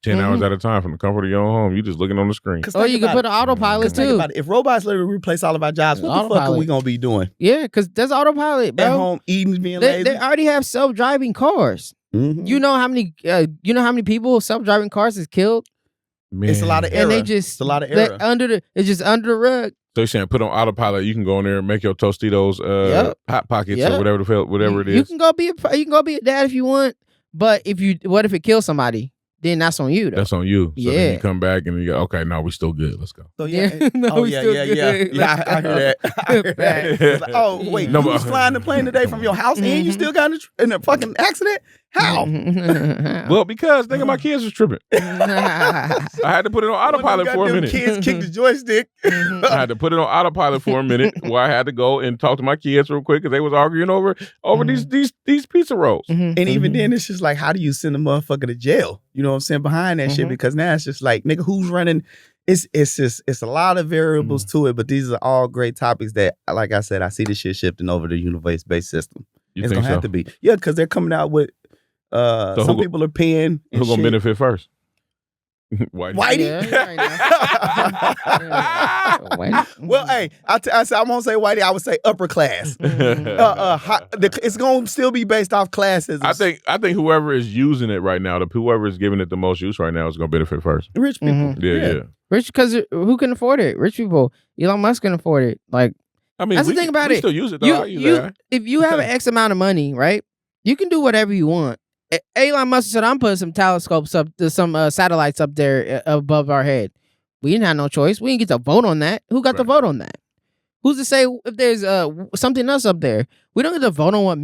10 hours at a time from the comfort of your own home. You just looking on the screen. Oh, you can put an autopilot too. If robots literally replace all of our jobs, what the fuck are we gonna be doing? Yeah, because there's autopilot, bro. At home eating, being lazy. They already have self-driving cars. You know how many people self-driving cars is killed? Man. It's a lot of error. And they just it's a lot of error. It's just under the rug. So you're saying put on autopilot, you can go in there and make your Tostitos hot pockets or whatever it is. You can go be a dad if you want, but what if it kills somebody? Then that's on you, though. That's on you. So yeah. then you come back and you go, okay, no, we still good. Let's go. So yeah. Yeah, I hear that. It's like, oh, wait, you was flying the plane today from your house and you still got in a fucking accident? How? Well, because think of my kids was tripping. I had to put it on autopilot for a minute. Kids kicked the joystick. I had to put it on autopilot for a minute where I had to go and talk to my kids real quick because they was arguing over these pizza rolls. And even then, it's just like, how do you send a motherfucker to jail? You know what I'm saying? Behind that shit, because now it's just like, nigga, who's running? It's a lot of variables to it, but these are all great topics that, like I said, I see this shit shifting over to universe-based system. It's gonna have to be, because they're coming out with. Some people are paying. Who's gonna benefit first? Whitey. Well, hey, I won't say Whitey. I would say upper class. It's gonna still be based off classes. I think whoever is using it right now, whoever is giving it the most use right now, is gonna benefit first. Rich people. Yeah. Rich, because who can afford it? Rich people. Elon Musk can afford it. Like, I mean, that's the thing about we it. Still use it though. If you have an X amount of money, right, you can do whatever you want. Elon Musk said, I'm putting some telescopes up, some satellites up there above our head. We didn't have no choice. We didn't get to vote on that. Who got to vote on that? Who's to say if there's something else up there? We don't get to vote on what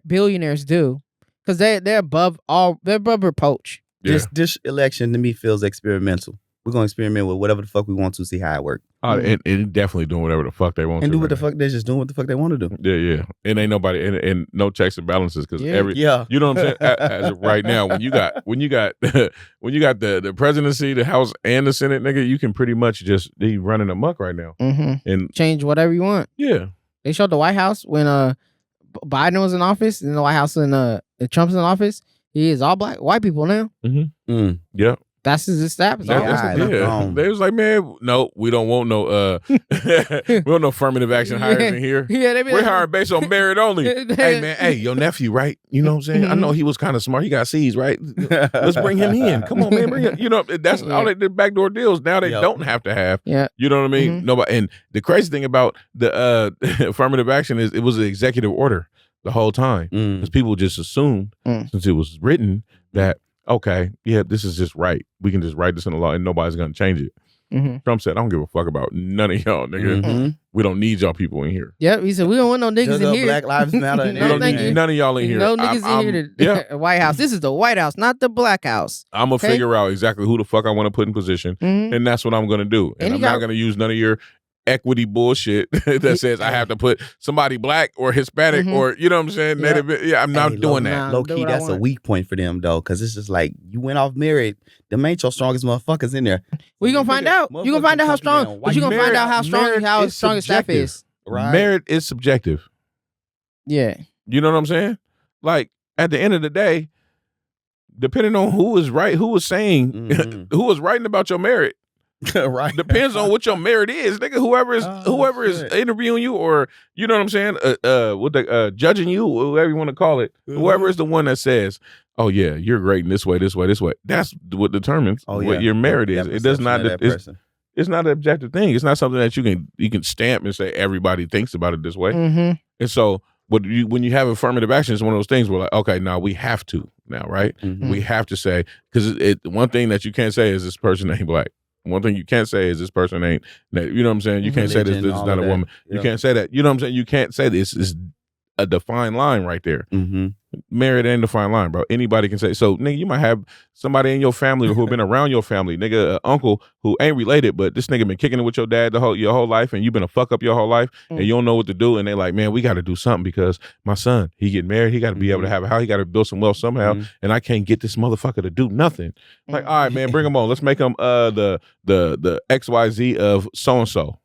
billionaires do because they're above reproach. Yeah. This election to me feels experimental. We're gonna experiment with whatever the fuck we want to, see how it works. And definally doing whatever the fuck they want and to. Do what the fuck they're just doing what the fuck they want to do. Yeah. And ain't nobody and no checks and balances because you know what I'm saying. As of right now, when you got the presidency, the House, and the Senate, nigga, you can pretty much just be running amok right now and change whatever you want. Yeah, they showed the White House when Biden was in office, and the White House when Trump's in office. He is all black, white people now. Yeah. That's his establishment. They was like, man, no, we don't want no we don't want no affirmative action hires in here. Yeah, we're hiring based on merit only. Hey man, your nephew, right? You know what I'm saying? I know he was kind of smart. He got C's, right? Let's bring him in. Come on, man, bring him. You know, that's all they did backdoor deals. Now they don't have to have. Yeah. You know what I mean? Nobody. And the crazy thing about the affirmative action is it was an executive order the whole time because people just assumed since it was written that. Okay, yeah, this is just right. We can just write this in the law and nobody's going to change it. Trump said, I don't give a fuck about none of y'all, nigga. We don't need y'all people in here. Yep, he said, we don't want no niggas in here. Black Lives Matter. No, thank you. None of y'all in here. No niggas in here. The White House. This is the White House, not the Black House. I'm going to figure out exactly who the fuck I want to put in position, and that's what I'm going to do. And I'm not going to use none of your equity bullshit that says I have to put somebody black or Hispanic or, you know what I'm saying? Yeah, I'm not doing that. Low key, that's a weak point for them, though, because it's just like, you went off merit. Them ain't your strongest motherfuckers in there. Well, you going to find out. You going to find out how strong. But you going to find out how strong his staff is. Right. Merit is subjective. Yeah. You know what I'm saying? Like, at the end of the day, depending on who was saying, who was writing about your merit, right. Depends on what your merit is, nigga. Whoever is interviewing you, or you know what I'm saying, judging you, whatever you want to call it. Whoever is the one that says, "Oh yeah, you're great in this way, this way, this way." That's what determines what your merit is. It does not. It's not an objective thing. It's not something that you can stamp and say everybody thinks about it this way. And so, when you have affirmative action, it's one of those things where like, okay, now we have to now, right? We have to say, because one thing that you can't say is this person ain't black. One thing you can't say is this person ain't, you know what I'm saying? You can't say this is not a woman. You can't say that. You know what I'm saying? You can't say this is a defined line right there. Merit ain't a defined line, bro. Anybody can say. So, nigga, you might have somebody in your family who have been around your family, nigga, an uncle who ain't related, but this nigga been kicking it with your dad your whole life, and you've been a fuck up your whole life, and you don't know what to do, and they like, man, we got to do something because my son, he get married, he got to be able to have a house, he got to build some wealth somehow, and I can't get this motherfucker to do nothing. Like, all right, man, bring him on. Let's make him the XYZ of so and so.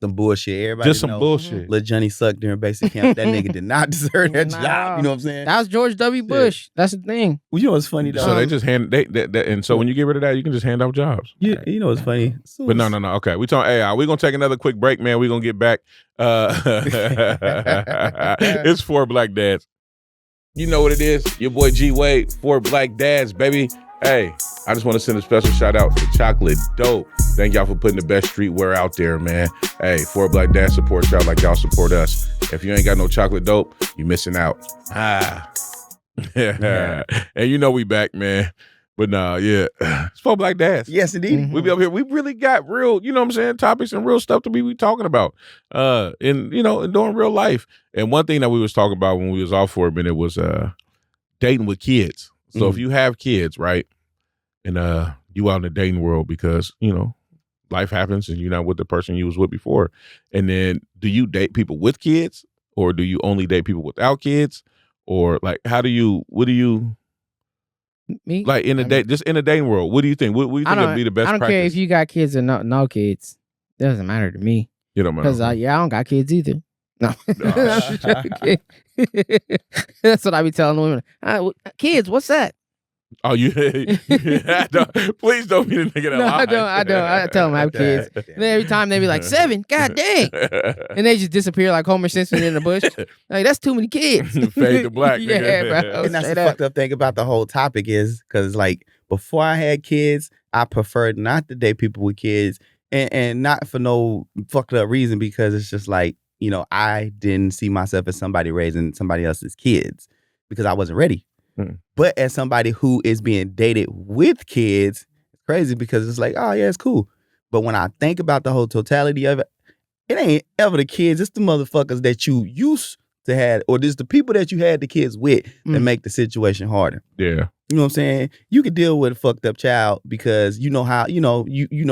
Some bullshit. Everybody just some bullshit. Let Johnny suck during basic camp. That nigga did not deserve that job. You know what I'm saying? That was George W. Bush. That's the thing. Well, you know what's funny though? So they just and so when you get rid of that, you can just hand out jobs. Yeah, you know what's funny? But no. Okay, we're gonna take another quick break, man. We're gonna get back. It's 4 Black Dads. You know what it is? Your boy G Wade, 4 Black Dads, baby. Hey, I just want to send a special shout out to Chocolate Dope. Thank y'all for putting the best streetwear out there, man. Hey, 4 Black Dads support y'all like y'all support us. If you ain't got no Chocolate Dope, you missing out. And you know we back, man. But nah, yeah. It's 4 Black Dads. Yes, indeed. We be up here. We really got real, you know what I'm saying, topics and real stuff to be talking about. And doing real life. And one thing that we was talking about when we was off for a minute was dating with kids. So if you have kids, right, and you out in the dating world because, life happens and you're not with the person you was with before. And then do you date people with kids, or do you only date people without kids? Or like, what do you like in the just in the dating world? What do you think? What do you think would be the best practice? I don't care if you got kids or no kids. It doesn't matter to me. You don't matter. Because I don't got kids either. No. That's what I be telling women. Kids, what's that? Oh, please don't be the nigga that lies. I don't. I tell them I have kids. And every time they be like, 7, god dang. And they just disappear like Homer Simpson in the bush. Like, that's too many kids. Fade to black. Yeah, bro. And that's the fucked up thing about the whole topic is, because like, before I had kids, I preferred not to date people with kids, and not for no fucked up reason, because it's just like, I didn't see myself as somebody raising somebody else's kids because I wasn't ready. But as somebody who is being dated with kids, it's crazy because it's like, oh yeah, it's cool. But when I think about the whole totality of it, it ain't ever the kids. It's the motherfuckers that you used to have, or just the people that you had the kids with that make the situation harder. Yeah. You know what I'm saying? You can deal with a fucked up child because you know how, you know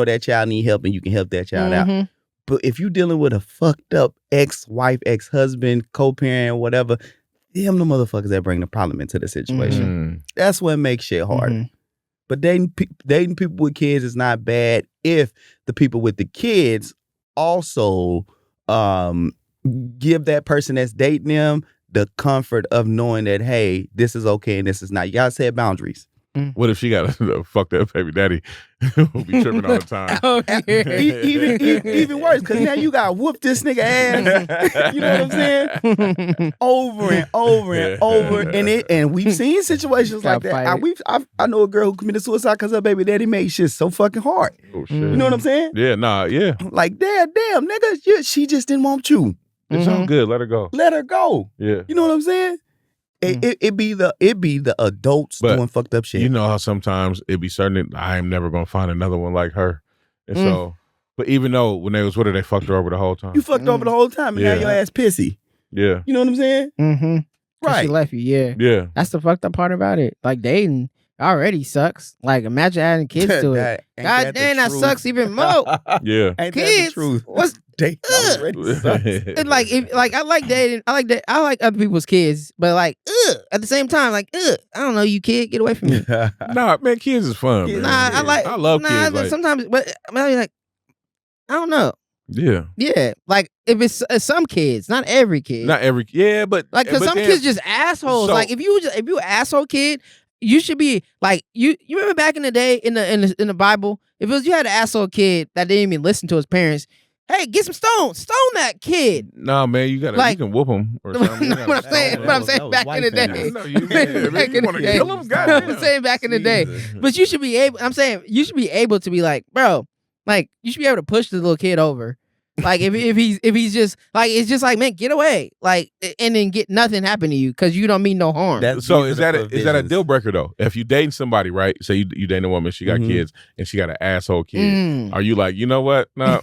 that child need help and you can help that child out. But if you dealing with a fucked up ex-wife, ex-husband, co-parent, whatever, them the motherfuckers that bring the problem into the situation. That's what makes shit hard. But dating people with kids is not bad if the people with the kids also give that person that's dating them the comfort of knowing that, hey, this is okay and this is not. You gotta set boundaries. What if she got a fucked up baby daddy who be tripping all the time? Even worse, because now you got to whoop this nigga ass. You know what I'm saying? Over and over and over. And we've seen situations like that. I know a girl who committed suicide because her baby daddy made shit so fucking hard. Oh, shit. You know what I'm saying? Yeah, yeah. Like, damn, nigga, she just didn't want you. It's all good. Let her go. Let her go. Yeah. You know what I'm saying? It be the adults doing fucked up shit. You know how sometimes it be certain that I am never gonna find another one like her. And so, but even though when they was with her, they fucked her over the whole time. You fucked over the whole time, and now your ass pissy. Yeah. You know what I'm saying? Mm-hmm. Right. She left you, Yeah. That's the fucked up part about it. Like, dating already sucks. Like, imagine adding kids to it. God damn, that sucks even more. Yeah. Ain't kids, that the truth? what's dating already sucks. And like, I like dating. I like other people's kids, but like, at the same time, like, I don't know, you kid, get away from me. Nah, man, kids is fun. Man. I love kids. Like, sometimes, but I mean, like, I don't know. Yeah. Like if it's some kids, not every kid. Yeah, but like because some kids just assholes. Like if you an asshole kid, you should be like you remember back in the day in the Bible, if it was you had an asshole kid that didn't even listen to his parents. Hey, get some stone that kid. Nah, man, you gotta you can whoop him or something. What I'm saying back in the day. Back in the day. Kill him, goddamn. I'm saying back in the day. But you should be able. I'm saying you should be able to be like, bro. Like you should be able to push the little kid over. Like if he's just like it's just like, man, get away. Like and then get nothing happen to you because you don't mean no harm. So is that a deal breaker though? If you dating somebody, right? Say you dating a woman, she got kids and she got an asshole kid. Are you like, you know what? No.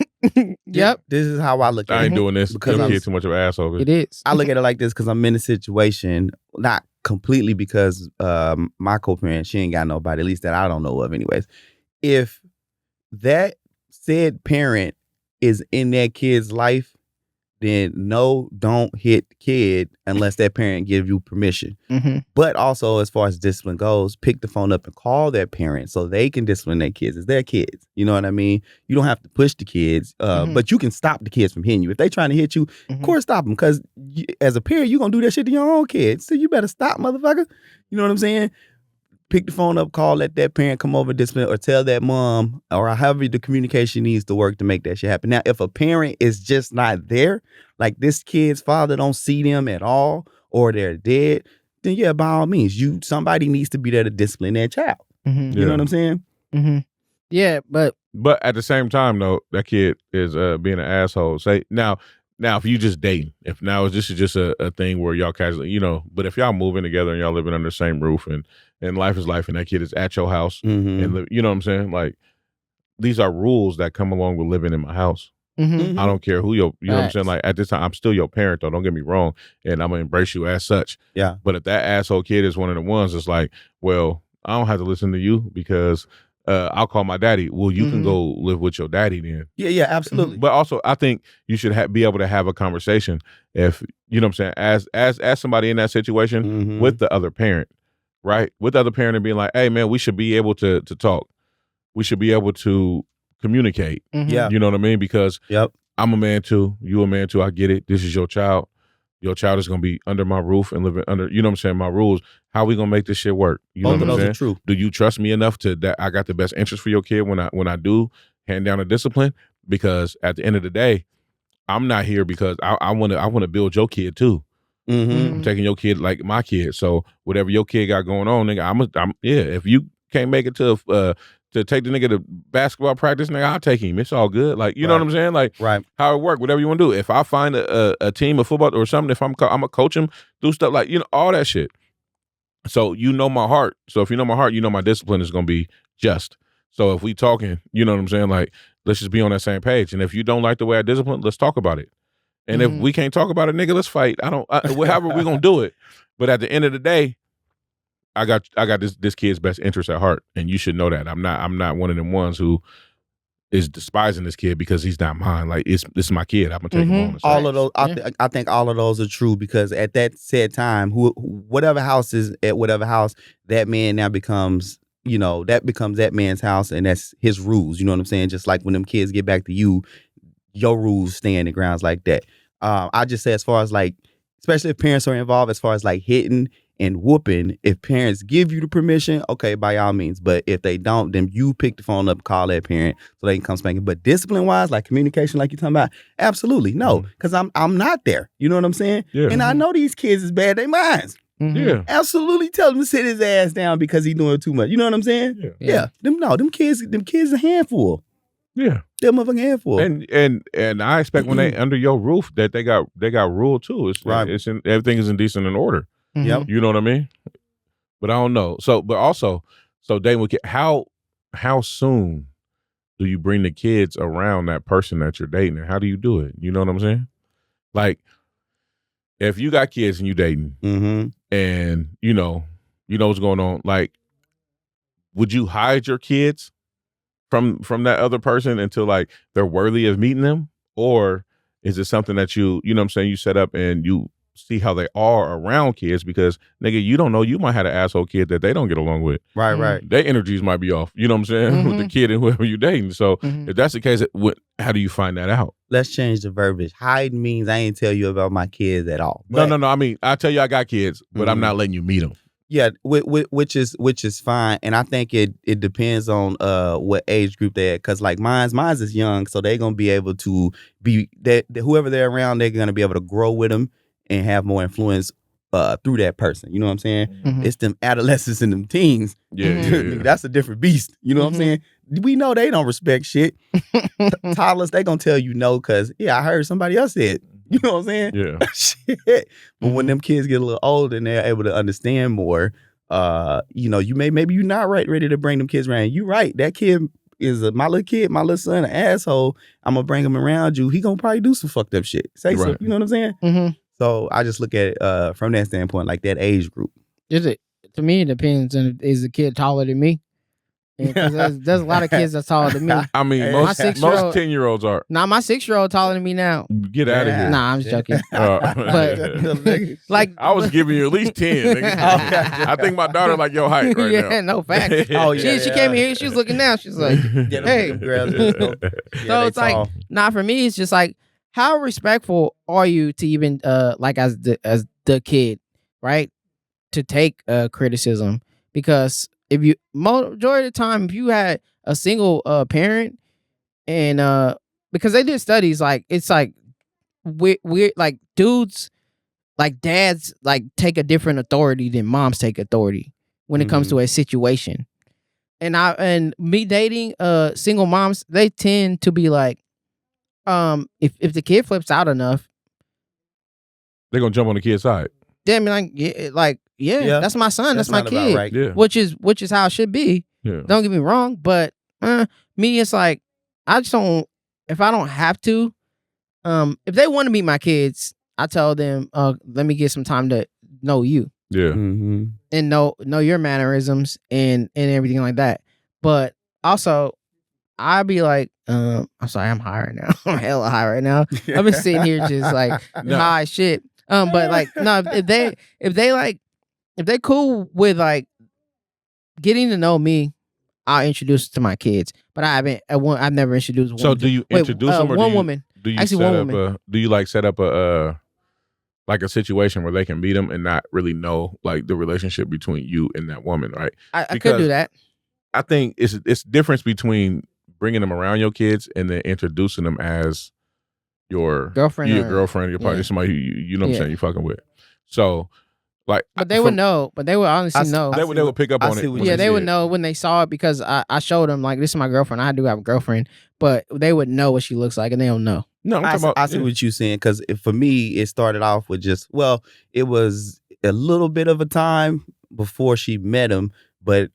Yep. This is how I look at it. I ain't doing this because I'm too much of an asshole. It is. I look at it like this because I'm in a situation, not completely because my co-parent, she ain't got nobody, at least that I don't know of anyways. If that said parent is in that kid's life, then no, don't hit the kid unless that parent gives you permission. But also, as far as discipline goes, pick the phone up and call that parent so they can discipline their kids. It's their kids. You know what I mean? You don't have to push the kids, but you can stop the kids from hitting you. If they trying to hit you, of course, stop them. Because as a parent, you're going to do that shit to your own kids. So you better stop, motherfucker. You know what I'm saying? Pick the phone up, call, let that parent come over, discipline, or tell that mom, or however the communication needs to work to make that shit happen. Now, if a parent is just not there, like this kid's father don't see them at all, or they're dead, then yeah, by all means, somebody needs to be there to discipline their child. You know what I'm saying? Yeah, but at the same time, though, that kid is being an asshole. Say now, if you just dating, this is just a thing where y'all casually, but if y'all moving together and y'all living under the same roof and life is life and that kid is at your house and you know what I'm saying? Like these are rules that come along with living in my house. I don't care who you know what I'm saying? Like at this time, I'm still your parent though. Don't get me wrong. And I'm gonna embrace you as such. Yeah. But if that asshole kid is one of the ones that's like, well, I don't have to listen to you because I'll call my daddy. Well, you can go live with your daddy then. Yeah, absolutely. But also, I think you should be able to have a conversation if, you know what I'm saying, as somebody in that situation with the other parent, right? With the other parent and being like, hey, man, we should be able to talk. We should be able to communicate. Yeah. You know what I mean? Because I'm a man too. You a man too. I get it. This is your child. Your child is going to be under my roof and living under, you know what I'm saying, my rules. How we going to make this shit work? You know what I'm saying? True. Do you trust me enough that I got the best interest for your kid when I do hand down a discipline? Because at the end of the day, I'm not here because I want to build your kid too. I'm taking your kid like my kid. So whatever your kid got going on, nigga, if you can't make it to take the nigga to basketball practice, nigga, I'll take him. It's all good. Like, you know what I'm saying? Like, how it work, whatever you want to do. If I find a team of football or something, if I'm going to coach him, do stuff like, all that shit. So you know my heart. So if you know my heart, you know my discipline is going to be just. So if we talking, you know what I'm saying? Like, let's just be on that same page. And if you don't like the way I discipline, let's talk about it. And if we can't talk about it, nigga, let's fight. However we going to do it. But at the end of the day, I got this kid's best interest at heart, and you should know that. I'm not one of them ones who is despising this kid because he's not mine. Like this is my kid. I'm gonna take him on. All of those, I think all of those are true because at that said time, whatever house is at whatever house, that man now becomes, that becomes that man's house, and that's his rules. You know what I'm saying? Just like when them kids get back to you, your rules stay in the grounds like that. I just say as far as like, especially if parents are involved, as far as like hitting and whooping, if parents give you the permission, okay, by all means. But if they don't, then you pick the phone up, call that parent so they can come spank it. But discipline-wise, like communication, like you're talking about, absolutely no, because I'm not there. You know what I'm saying? Yeah. And I know these kids is bad. They minds. Yeah. Absolutely tell him to sit his ass down because he's doing too much. You know what I'm saying? Yeah. Them kids a handful. Yeah. They're a motherfucking handful. And I expect when they under your roof that they got rule too. It's right. Everything is in decent and order. Yep. You know what I mean? But I don't know. So Dane, how soon do you bring the kids around that person that you're dating, and how do you do it? You know what I'm saying? Like, if you got kids and you dating, and you know what's going on, like, would you hide your kids from that other person until like they're worthy of meeting them, or is it something that you know what I'm saying, you set up and you see how they are around kids? Because nigga, you don't know, you might have an asshole kid that they don't get along with. Right. Their energies might be off. You know what I'm saying? With the kid and whoever you dating. So if that's the case, how do you find that out? Let's change the verbiage. Hiding means I ain't tell you about my kids at all. But, no. I mean, I tell you I got kids, but I'm not letting you meet them. Yeah, which is fine, and I think it depends on what age group they're at. Cause like mine's is young, so they're gonna be able to be that whoever they're around, they're gonna be able to grow with them and have more influence through that person. You know what I'm saying? It's them adolescents and them teens. Yeah. That's a different beast. You know what I'm saying? We know they don't respect shit. Toddlers, they gonna tell you no, cause I heard somebody else said. You know what I'm saying? Yeah. Shit. But when them kids get a little older and they're able to understand more, maybe you're not ready to bring them kids around. You right. That kid is my little son, an asshole. I'm gonna bring him around you. He gonna probably do some fucked up shit. Say so. You know what I'm saying? So I just look at it from that standpoint, like that age group. Is it? To me, it depends. Is the kid taller than me? There's a lot of kids that's taller than me. I mean, most 10-year-olds are. Nah, my 6-year-old taller than me now. Get out of here. Nah, I'm just joking. But like, I was giving you at least 10. I think my daughter like your height right now. Yeah, no facts. She came in here. She was looking down. She's like, hey. So it's like, for me, it's just like, how respectful are you to even like as the kid, right? To take criticism, because if you majority of the time, if you had a single parent, and because they did studies, like it's like we're like dudes, like dads, like take a different authority than moms take authority when it comes to a situation. And me dating single moms, they tend to be like, if the kid flips out enough, they're gonna jump on the kid's side. They be like, yeah, that's my son, that's my kid, right. Yeah. which is how it should be. Yeah. Don't get me wrong, but me, it's like I just don't. If I don't have to, if they want to meet my kids, I tell them, let me get some time to know you, and know your mannerisms and everything like that. But also, I'd be like, I'm sorry, I'm high right now. I'm hella high right now. I've been sitting here just like high shit. But like, no, if they cool with like getting to know me, I'll introduce it to my kids. But I've never introduced one. So do you introduce them, or one woman? Do you actually set one up woman? do you like set up a like a situation where they can meet them and not really know like the relationship between you and that woman, right? I could do that. I think it's difference between bringing them around your kids and then introducing them as your girlfriend, your partner, somebody who you know what I'm saying, you fucking with. So like, but they would know. But they would honestly know. They would pick up on it. Yeah, they would know when they saw it, because I showed them like, this is my girlfriend. I do have a girlfriend, but they would know what she looks like, and they don't know. No, I see what you're saying, because for me, it started off with it was a little bit of a time before she met him, but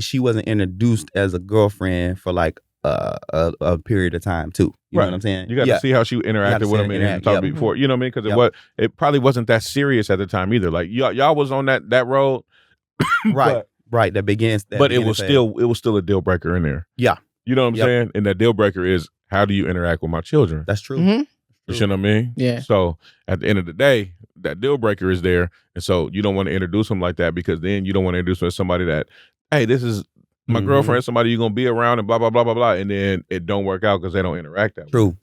she wasn't introduced as a girlfriend for like a period of time too. You know what I'm saying? You got to see how she interacted with him and talked before. You know what I mean? Because it probably wasn't that serious at the time either. Like y'all was on that road, right? Right. That begins. But it was still a deal breaker in there. Yeah. You know what I'm saying? And that deal breaker is, how do you interact with my children? That's true. Mm-hmm. You know what I mean? Yeah. So at the end of the day, that deal breaker is there, and so you don't want to introduce them like that, because then you don't want to introduce them as somebody that, hey, this is my girlfriend, somebody you're gonna be around, and blah blah blah blah blah, and then it don't work out because they don't interact that way. True.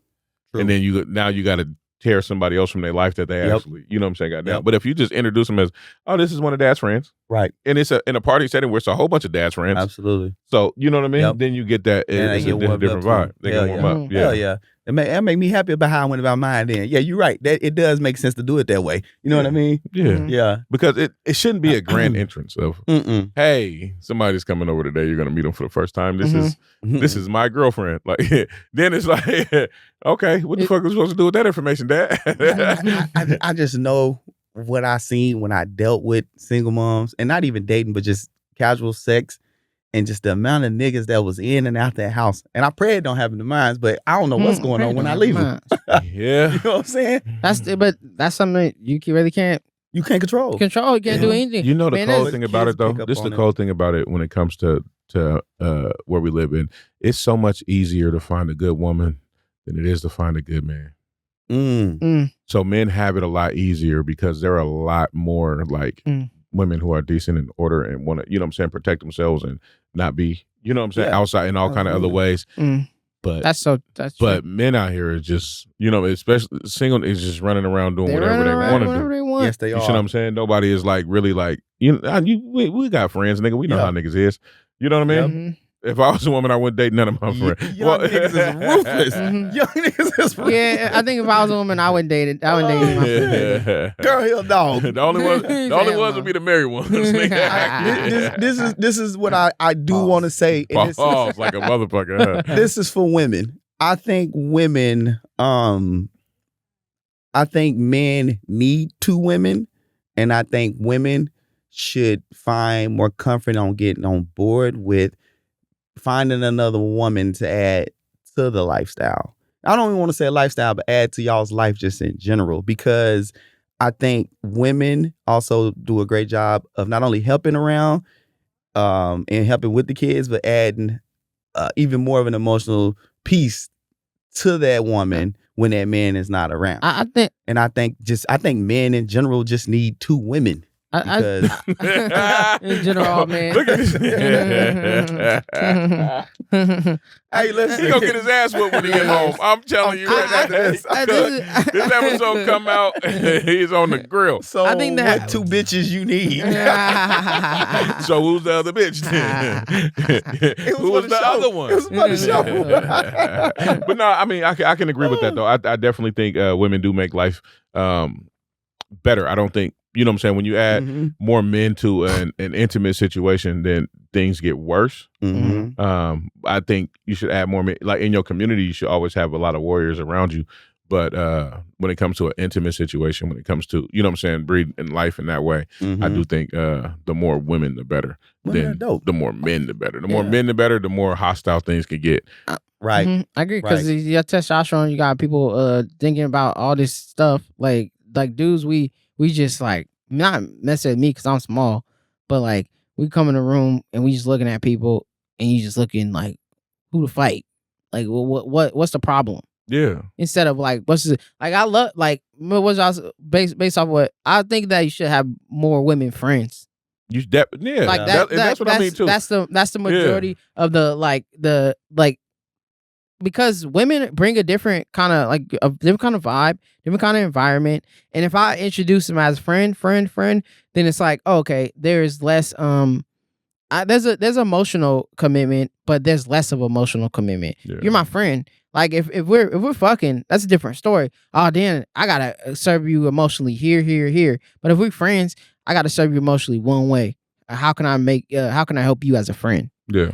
And then you got to tear somebody else from their life that they actually, you know what I'm saying, got down. But if you just introduce them as, oh, this is one of Dad's friends, right? And it's in a party setting where it's a whole bunch of Dad's friends, absolutely. So you know what I mean? Then you get that it's a different vibe. They can warm up. Hell yeah. It make me happy about how I went about mine then. Yeah, you're right. That it does make sense to do it that way. You know what I mean? Yeah. Yeah. Because it shouldn't be a grand entrance of, hey, somebody's coming over today. You're gonna meet them for the first time. This is my girlfriend. Like, then it's like, okay, what the fuck was supposed to do with that information, Dad? I just know what I seen when I dealt with single moms, and not even dating, but just casual sex. and just the amount of niggas that was in and out that house. And I pray it don't happen to mine, but I don't know what's going on when I leave them. Yeah. You know what I'm saying? But that's something that you really can't. You can't control. You can't do anything. You know the cold thing about it, though? This is the cold thing about it when it comes to where we live in. It's so much easier to find a good woman than it is to find a good man. So men have it a lot easier because there are a lot more like women who are decent in order and want to, you know what I'm saying, protect themselves and not be, you know what I'm saying, outside in all kind of other ways. But that's but men out here is just, you know, especially single, is just running around doing whatever they want to do. Yes, they are. You see what I'm saying? Nobody is like really like, we got friends, nigga. We know how niggas is. You know what I mean? If I was a woman, I wouldn't date none of my friends. Young niggas is ruthless. Young niggas is ruthless. Yeah, I think if I was a woman, I wouldn't date it. I wouldn't date my friend. Girl, hell dog. The only ones would be the married ones. This is what I do want to say. Pause like a motherfucker. Huh? This is for women. I think women, I think men need two women, and I think women should find more comfort on getting on board with finding another woman to add to the lifestyle. I don't even want to say lifestyle, but add to y'all's life just in general, because I think women also do a great job of not only helping around and helping with the kids, but adding even more of an emotional piece to that woman when that man is not around. I think men in general just need two women. In general, man. Look at this. Hey, listen, he gonna get his ass whooped when he get home. I'm telling you, this episode come out, he's on the grill. So I think that what two bitches you need. So who's the other bitch then? Who was the other one? It was for the show. But no, I mean, I can agree with that though. I definitely think women do make life better. I don't think, you know what I'm saying, when you add more men to an intimate situation, then things get worse. I think you should add more men. Like in your community, you should always have a lot of warriors around you. But when it comes to an intimate situation, when it comes to, you know what I'm saying, breathing life in that way, I do think the more women, the better. The more men, the better. The more men, the better, the more hostile things can get. Right. I agree, because your testosterone, you got people thinking about all this stuff. Like dudes, we just like, not necessarily me because I'm small, but like we come in a room and we just looking at people and you just looking like, who to fight? Like what's the problem? Yeah. Instead of like I love like what's based off what I think that you should have more women friends. Like that's what I mean too. That's the majority of the because women bring a different kind of a different kind of vibe, different kind of environment. And if I introduce them as friend, then it's like, oh, okay, there's less there's emotional commitment, but there's less of emotional commitment. Yeah. You're my friend. Like if we're fucking, that's a different story. Oh, then I gotta serve you emotionally here. But if we're friends, I gotta serve you emotionally one way. How can I help you as a friend? Yeah.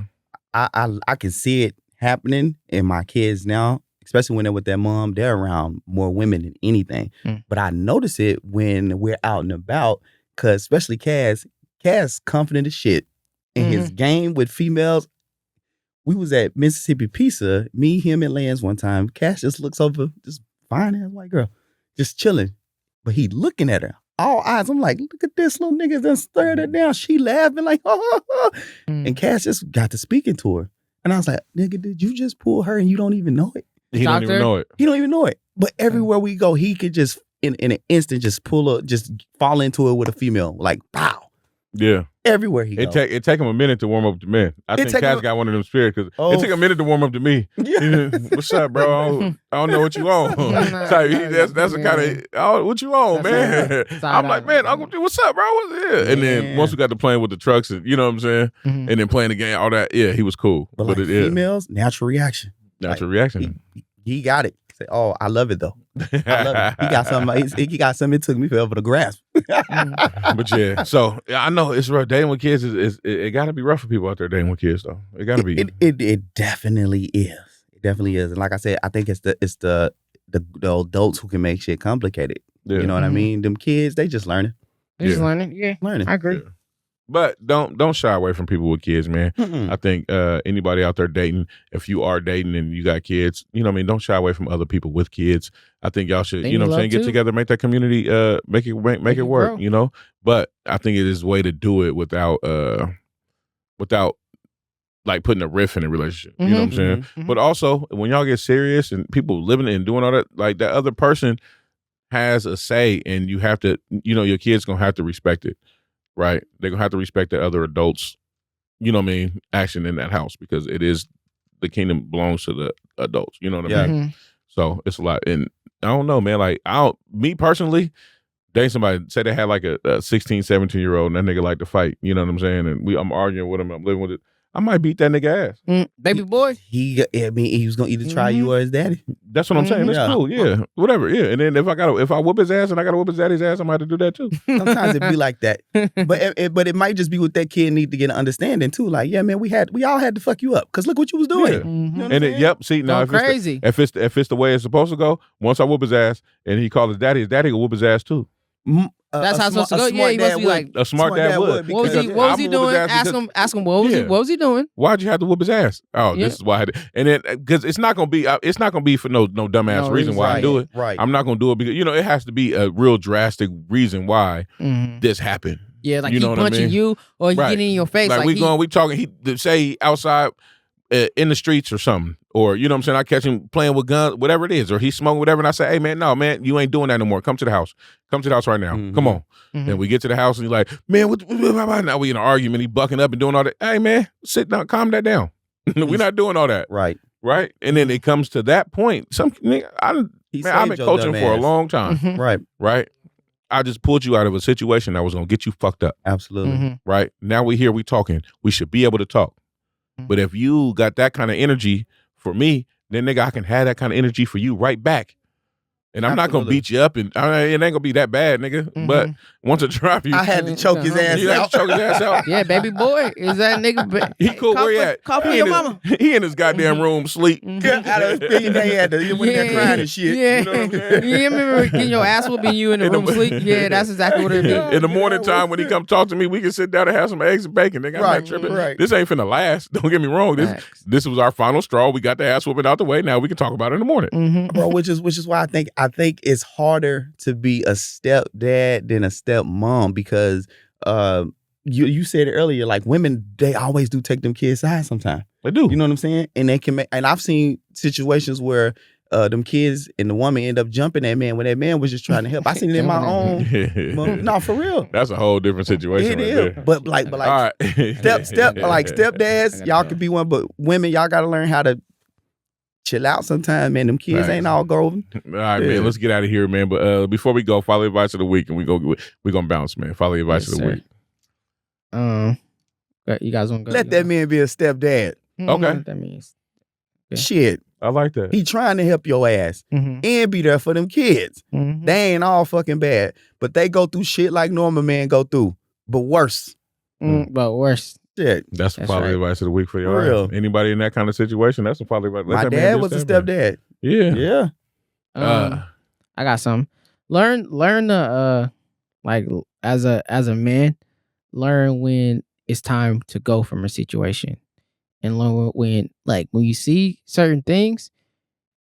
I can see it happening in my kids now, especially when they're with their mom. They're around more women than anything. But I notice it when we're out and about, because especially Cass confident as shit in his game with females. We was at Mississippi Pizza, me, him, and Lance one time. Cass just looks over, just fine ass white girl, just chilling. But he looking at her, all eyes. I'm like, look at this little nigga that stared her down. She laughing like, And Cass just got to speaking to her. And I was like, nigga, did you just pull her and you don't even know it? He don't even know it. He don't even know it. But everywhere we go, he could just, in an instant, just fall into it with a female. Like, pow. Yeah. Everywhere he goes. It take him a minute to warm up to men. I think Cass got one of them spirits, because it took a minute to warm up to me. Yeah. What's up, bro? I don't know what you on. That's the kind of, what you on, man? I'm like, man, Uncle, what's up, bro? What's it? And then once we got to playing with the trucks, and you know what I'm saying? And then playing the game, all that, yeah, he was cool. But like females, natural reaction. Natural reaction. He got it. Say, oh, I love it though. I love it. He got something. He got something. It took me forever to grasp. But yeah, so I know it's rough. Dating with kids it got to be rough for people out there dating with kids though. It got to be. It definitely is. It definitely is. And like I said, I think it's the adults who can make shit complicated. Yeah. You know what I mean? Them kids, they just learning. Learning. Yeah, learning. I agree. Yeah. But don't shy away from people with kids, man. Mm-mm. I think anybody out there dating, if you are dating and you got kids, you know what I mean, don't shy away from other people with kids. I think y'all should, you know what I'm saying, get together, make that community, make it work, grow. you know. But I think it is a way to do it without like putting a riff in a relationship. You know what I'm saying? Mm-hmm. But also when y'all get serious and people living and doing all that, like that other person has a say, and you have to, you know, your kids gonna have to respect it, right? They're gonna have to respect the other adults, you know what I mean, action in that house, because it is, the kingdom belongs to the adults. You know what I mean? Mm-hmm. So it's a lot. And I don't know, man. Like me personally, dating somebody, say they had like a 16, 17-year-old, and that nigga like to fight. You know what I'm saying? And I'm arguing with him. I'm living with it. I might beat that nigga ass. Baby boy. He was gonna either try you or his daddy. That's what I'm saying. That's cool. Yeah, whatever. Yeah, and then if I whoop his ass and I gotta whoop his daddy's ass, I might have to do that too. Sometimes it be like that, but it might just be with that kid need to get an understanding too. Like, yeah, man, we all had to fuck you up because look what you was doing. Yeah. Mm-hmm. You know And yep. See, now crazy. If it's the way it's supposed to go, once I whoop his ass and he called his daddy will whoop his ass too. That's how it's supposed to go. Yeah, he must be like a smart dad would. What was he doing? Ask him what was he doing? Why'd you have to whoop his ass? Oh, this is why I had to. And then because it's not gonna be for no dumbass reason why I do it. Right. I'm not gonna do it because it has to be a real drastic reason why this happened. Yeah, like you know he punching you or he getting in your face. Like we talking. He say outside in the streets or something, or you know what I'm saying. I catch him playing with guns, whatever it is, or he's smoking whatever, and I say, "Hey man, no man, you ain't doing that no more. Come to the house. Come to the house right now. Come on." And we get to the house and he's like, "Man, now we in an argument. He bucking up and doing all that. Hey man, sit down, calm that down. We're not doing all that. Right. And then it comes to that point. I've been coaching for a long time. Right. I just pulled you out of a situation that was gonna get you fucked up. Absolutely. Right. Now we here, we talking. We should be able to talk. But if you got that kind of energy for me, then nigga, I can have that kind of energy for you right back. And I'm not gonna beat you up, and it ain't gonna be that bad, nigga. But once I drop you, I had to choke his ass out. Choke his ass out. Yeah, baby boy, is that nigga? He cool. Where he at? Call for your mama. He in his goddamn room sleep. Out of his opinion, they had to. He went there crying and shit. Yeah, you know what I'm saying? You remember getting your ass whooping you in the room sleep? Yeah, that's exactly what it is. In the morning time when he come talk to me, we can sit down and have some eggs and bacon. Nigga, I'm not tripping. Right. This ain't finna last. Don't get me wrong. This was our final straw. We got the ass whooping out the way. Now we can talk about it in the morning, bro. Which is why I think it's harder to be a stepdad than a stepmom because you said it earlier, like women, they always do take them kids' side sometimes. They do. You know what I'm saying? And they can and I've seen situations where them kids and the woman end up jumping that man when that man was just trying to help. I seen it in my own. No, for real. That's a whole different situation. It is. There. But like stepdads, y'all can be one, but women, y'all got to learn how to chill out sometime, man. Them kids ain't all golden. All right, man. Let's get out of here, man. But before we go, follow the advice of the week, and we gonna bounce, man. Follow the advice of the week. You guys want to go? Let that man be a stepdad. Okay. What that means. Yeah. Shit. I like that. He trying to help your ass and be there for them kids. They ain't all fucking bad, but they go through shit like normal men go through, but worse. But worse. Shit. That's the father advice of the week for you. Real. Anybody in that kind of situation, that's the father advice. My dad was a stepdad. Yeah. I got some. Learn the like as a man, learn when it's time to go from a situation. And learn when you see certain things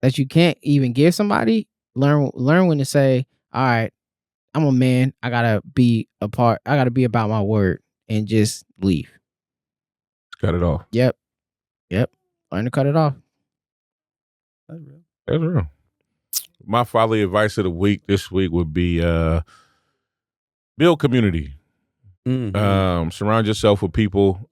that you can't even give somebody, learn when to say, all right, I'm a man. I gotta be about my word and just leave. Cut it off. Yep. Learn to cut it off. That's real. My fatherly advice of the week this week would be build community. Surround yourself with people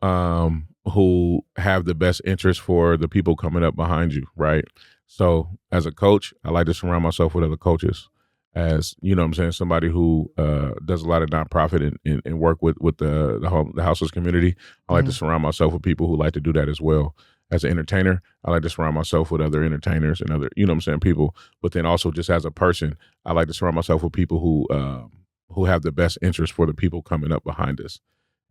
who have the best interest for the people coming up behind you, right? So as a coach, I like to surround myself with other coaches. As you know what I'm saying, somebody who does a lot of nonprofit and work with the houseless community. I like to surround myself with people who like to do that as well. As an entertainer, I like to surround myself with other entertainers and other, you know what I'm saying, people. But then also just as a person, I like to surround myself with people who have the best interest for the people coming up behind us.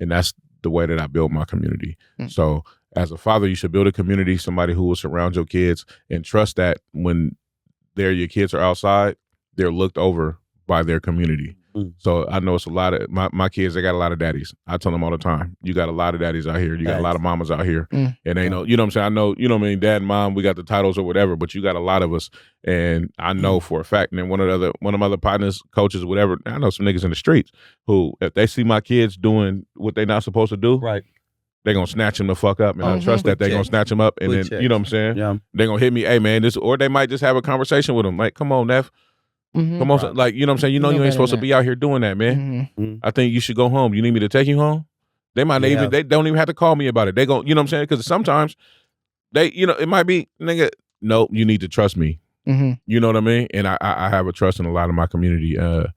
And that's the way that I build my community. So as a father, you should build a community, somebody who will surround your kids and trust that when your kids are outside, they're looked over by their community. So I know it's a lot of my kids. They got a lot of daddies. I tell them all the time, you got a lot of daddies out here. You got a lot of mamas out here, and they know. You know what I'm saying? I know. You know what I mean? Dad and mom, we got the titles or whatever, but you got a lot of us, and I know for a fact. And then one of my other partners, coaches, whatever. I know some niggas in the streets who, if they see my kids doing what they not supposed to do, right. They're going to snatch him the fuck up. And I trust that they're going to snatch him up. And then, you know what I'm saying? Yeah. They're going to hit me, hey, man, this, or they might just have a conversation with him. Like, come on, Neff. Come on. Like, you know what I'm saying? You know you ain't supposed to be out here doing that, man. I think you should go home. You need me to take you home? They might not even, they don't even have to call me about it. They go, you know what I'm saying? Because sometimes they, you know, it might be, nigga, no, you need to trust me. You know what I mean? And I have a trust in a lot of my community to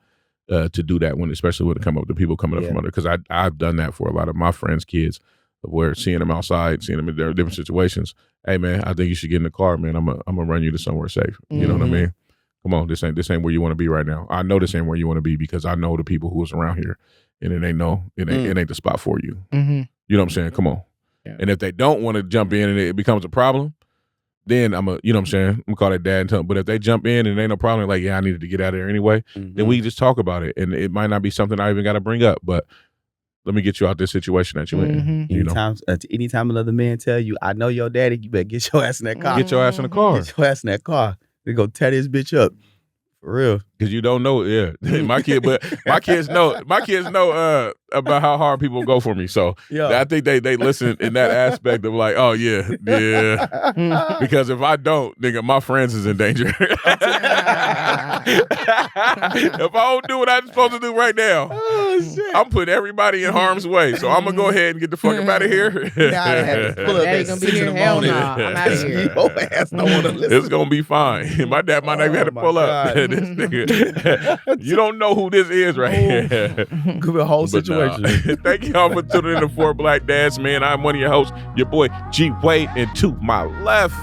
do that when, especially when it come up to people coming up from under, because I've done that for a lot of my friends' kids. Where seeing them outside, seeing them in their different situations. Hey man, I think you should get in the car, man. I'm gonna run you to somewhere safe. You know what I mean? Come on, this ain't where you want to be right now. I know this ain't where you want to be because I know the people who was around here, and it ain't the spot for you. You know what I'm saying? Come on. Yeah. And if they don't want to jump in and it becomes a problem, then you know what I'm saying? I'm gonna call that dad and tell them. But if they jump in and it ain't no problem, like I needed to get out of there anyway, then we just talk about it, and it might not be something I even got to bring up, but. Let me get you out this situation that you're in. You know? Anytime another man tell you, I know your daddy, you better get your ass in that car. Get your ass in the car. Get your ass in that car. They go tear this bitch up. For real. Because you don't know, my kids know about how hard people go for me. So I think they listen in that aspect of like, oh yeah. Because if I don't, nigga, my friends is in danger. If I don't do what I'm supposed to do right now, I'm putting everybody in harm's way. So I'm gonna go ahead and get the fuck out of here. Daddy gonna be here. Hell no. I'm out of here. Your ass don't want to listen. It's gonna be fine. My dad might not even have to pull up. This nigga, you don't know who this is right here. Could be a whole situation. Thank y'all for tuning in to 4 Black Dads, man. I'm one of your hosts, your boy G Wade, and to my left,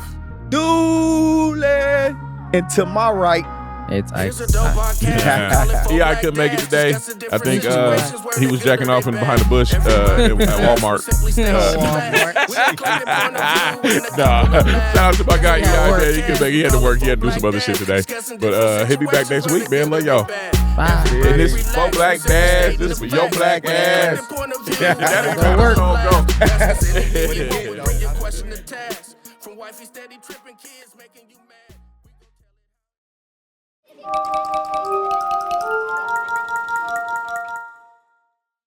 Doolie, and to my right, it's Ikes. I couldn't make it today. I think he was jacking off behind the bush at Walmart. Shout out to my guy EI, man. He had to work. He had to do some other shit today. But he'll be back next week, man. Love y'all. Bye. And this is 4 Black Dads. This is for your black ass. That'll work. From wifey steady tripping kids making you mad.